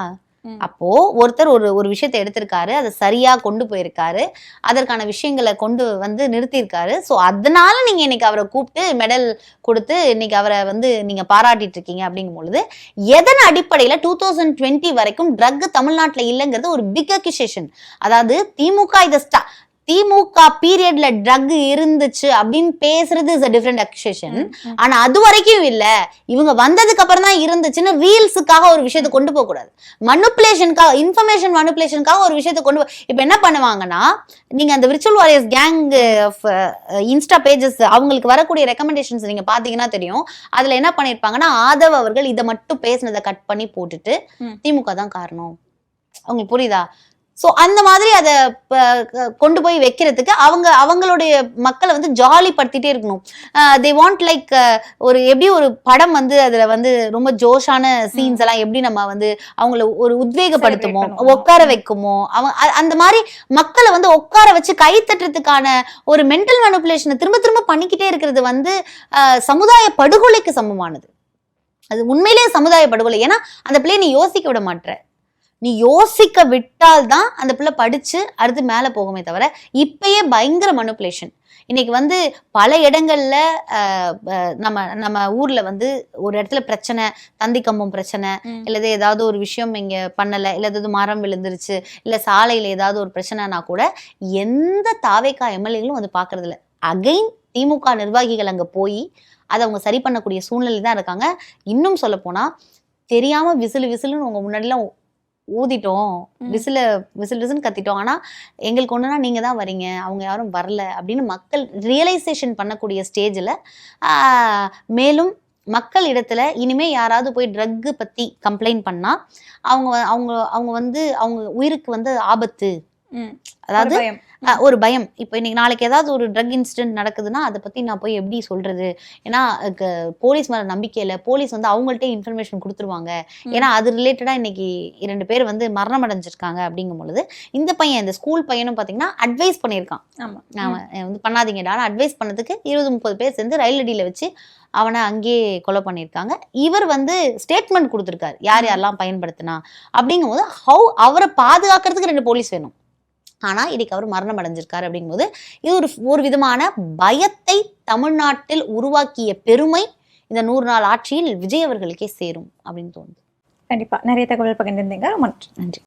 அப்போ ஒருத்தர் ஒரு விஷயத்தை எடுத்திருக்காரு, அதை சரியா கொண்டு போயிருக்காரு, அதற்கான விஷயங்களை கொண்டு வந்து நிறுத்தியிருக்காரு. ஸோ அதனால நீங்க இன்னைக்கு அவரை கூப்பிட்டு மெடல் கொடுத்து இன்னைக்கு அவரை வந்து நீங்க பாராட்டிட்டு இருக்கீங்க. அப்படிங்கும் பொழுது எதன் அடிப்படையில 2020 வரைக்கும் ட்ரக் தமிழ்நாட்டுல இல்லைங்கிறது ஒரு பிக் அக்யூசேஷன். அதாவது திமுக பீரியட்ல ட்ரக் இருந்துச்சு அப்படின்னு பேசுறது இஸ் a different accusation. ஆனா அது வரைக்கும் இல்ல, இவங்க வந்ததுக்கு அப்புறம் தான் இருந்துச்சுன்னு ரீல்ஸுக்காக ஒரு விஷயத்தை கொண்டு போக கூடாது. மனுப்புலேஷனுக்காக, இன்ஃபர்மேஷன் மனுப்புலேஷனுக்காக ஒரு விஷயத்தை கொண்டு இப்ப என்ன பண்ணுவாங்கன்னா, நீங்க அந்த virtual warriors gang Insta pages அவங்களுக்கு வரக்கூடிய ரெக்கமெண்டேஷன்ஸ் நீங்க பாத்தீங்கன்னா தெரியும். அதுல என்ன பண்ணிருப்பாங்கன்னா, ஆதவ் அவர்கள் இதை மட்டும் பேசினதை கட் பண்ணி போட்டுட்டு திமுக தான் காரணம். அவங்களுக்கு புரியுதா? ஸோ அந்த மாதிரி அதை கொண்டு போய் வைக்கிறதுக்கு அவங்களுடைய மக்களை வந்து ஜாலி படுத்திட்டே இருக்கணும். தே வாண்ட் லைக் எப்படி ஒரு படம் வந்து அதுல வந்து ரொம்ப ஜோஷான சீன்ஸ் எல்லாம் எப்படி நம்ம வந்து அவங்கள ஒரு உத்வேகப்படுத்துமோ, உட்கார வைக்குமோ, அந்த மாதிரி மக்களை வந்து உட்கார வச்சு கை தட்டுறதுக்கான ஒரு மென்டல் மேனிபுலேஷனை திரும்ப திரும்ப பண்ணிக்கிட்டே இருக்கிறது வந்து சமுதாய படுகொலைக்கு சமமானது. அது உண்மையிலேயே சமுதாய படுகொலை. ஏன்னா அந்த பிள்ளைய நீ யோசிக்க விட மாட்டேற. நீ யோசிக்க விட்டால் தான் அந்த பிள்ளை படிச்சு அடுத்து மேல போகுமே தவிர, இப்பயே பயங்கர மனுப்புலேஷன். இன்னைக்கு வந்து பல இடங்கள்ல நம்ம ஊர்ல வந்து ஒரு இடத்துல பிரச்சனை, தந்தி கம்பம் பிரச்சனை, இல்லது ஏதாவது ஒரு விஷயம் இங்க பண்ணல, இல்ல ஏதாவது மரம் விழுந்துருச்சு, இல்ல சாலையில ஏதாவது ஒரு பிரச்சனைனா கூட எந்த தாவேக்கா எம்எல்ஏகளும் வந்து பாக்குறது இல்லை. அகைன் திமுக நிர்வாகிகள் அங்க போய் அதை அவங்க சரி பண்ணக்கூடிய சூழ்நிலை தான் இருக்காங்க. இன்னும் சொல்ல போனா தெரியாம விசிலுன்னு உங்க முன்னாடிலாம் ஊதிட்டோம், விசில் கத்திட்டோம், ஆனா எங்களுக்கு ஒண்ணுனா நீங்க தான் வரீங்க, அவங்க யாரும் வரல அப்படின்னு மக்கள் ரியலைசேஷன் பண்ணக்கூடிய ஸ்டேஜில் மேலும் மக்கள் இடத்துல இனிமே யாராவது போய் ட்ரக்கு பத்தி கம்ப்ளைண்ட் பண்ணா அவங்க அவங்க அவங்க வந்து அவங்க உயிருக்கு வந்து ஆபத்து, அதாவது ஒரு பயம். இப்போ இன்னைக்கு நாளைக்கு ஏதாவது ஒரு ட்ரக் இன்சிடென்ட் நடக்குதுன்னா அதை பத்தி நான் போய் எப்படி சொல்றது, ஏன்னா போலீஸ் மேல நம்பிக்கை இல்லை, போலீஸ் வந்து அவங்கள்ட்ட இன்ஃபர்மேஷன் கொடுத்துருவாங்க, ஏன்னா அது ரிலேட்டடா இன்னைக்கு 2 பேர் வந்து மரணம் அடைஞ்சிருக்காங்க. அப்படிங்கும் பொழுது இந்த பையன், இந்த ஸ்கூல் பையனும் பாத்தீங்கன்னா அட்வைஸ் பண்ணியிருக்கான், அவன் வந்து பண்ணாதீங்கடா, அட்வைஸ் பண்ணதுக்கு 20-30 பேர் சேர்ந்து ரயில் அடியில வச்சு அவனை அங்கேயே கொலை பண்ணியிருக்காங்க. இவர் வந்து ஸ்டேட்மெண்ட் கொடுத்துருக்காரு யார் யாரெல்லாம் பயன்படுத்தினா. அப்படிங்கும் போது அவரை பாதுகாக்கிறதுக்கு 2 போலீஸ் வேணும், ஆனா இன்னைக்கு அவர் மரணம் அடைஞ்சிருக்காரு. அப்படிங்கும்போது இது ஒரு விதமான பயத்தை தமிழ்நாட்டில் உருவாக்கிய பெருமை இந்த 100 நாள் ஆட்சியில் விஜய் அவர்களுக்கே சேரும் அப்படின்னு தோணுது. கண்டிப்பா நிறைய தகவல் பகிர்ந்திருந்தீங்க, ரொம்ப நன்றி. நன்றி.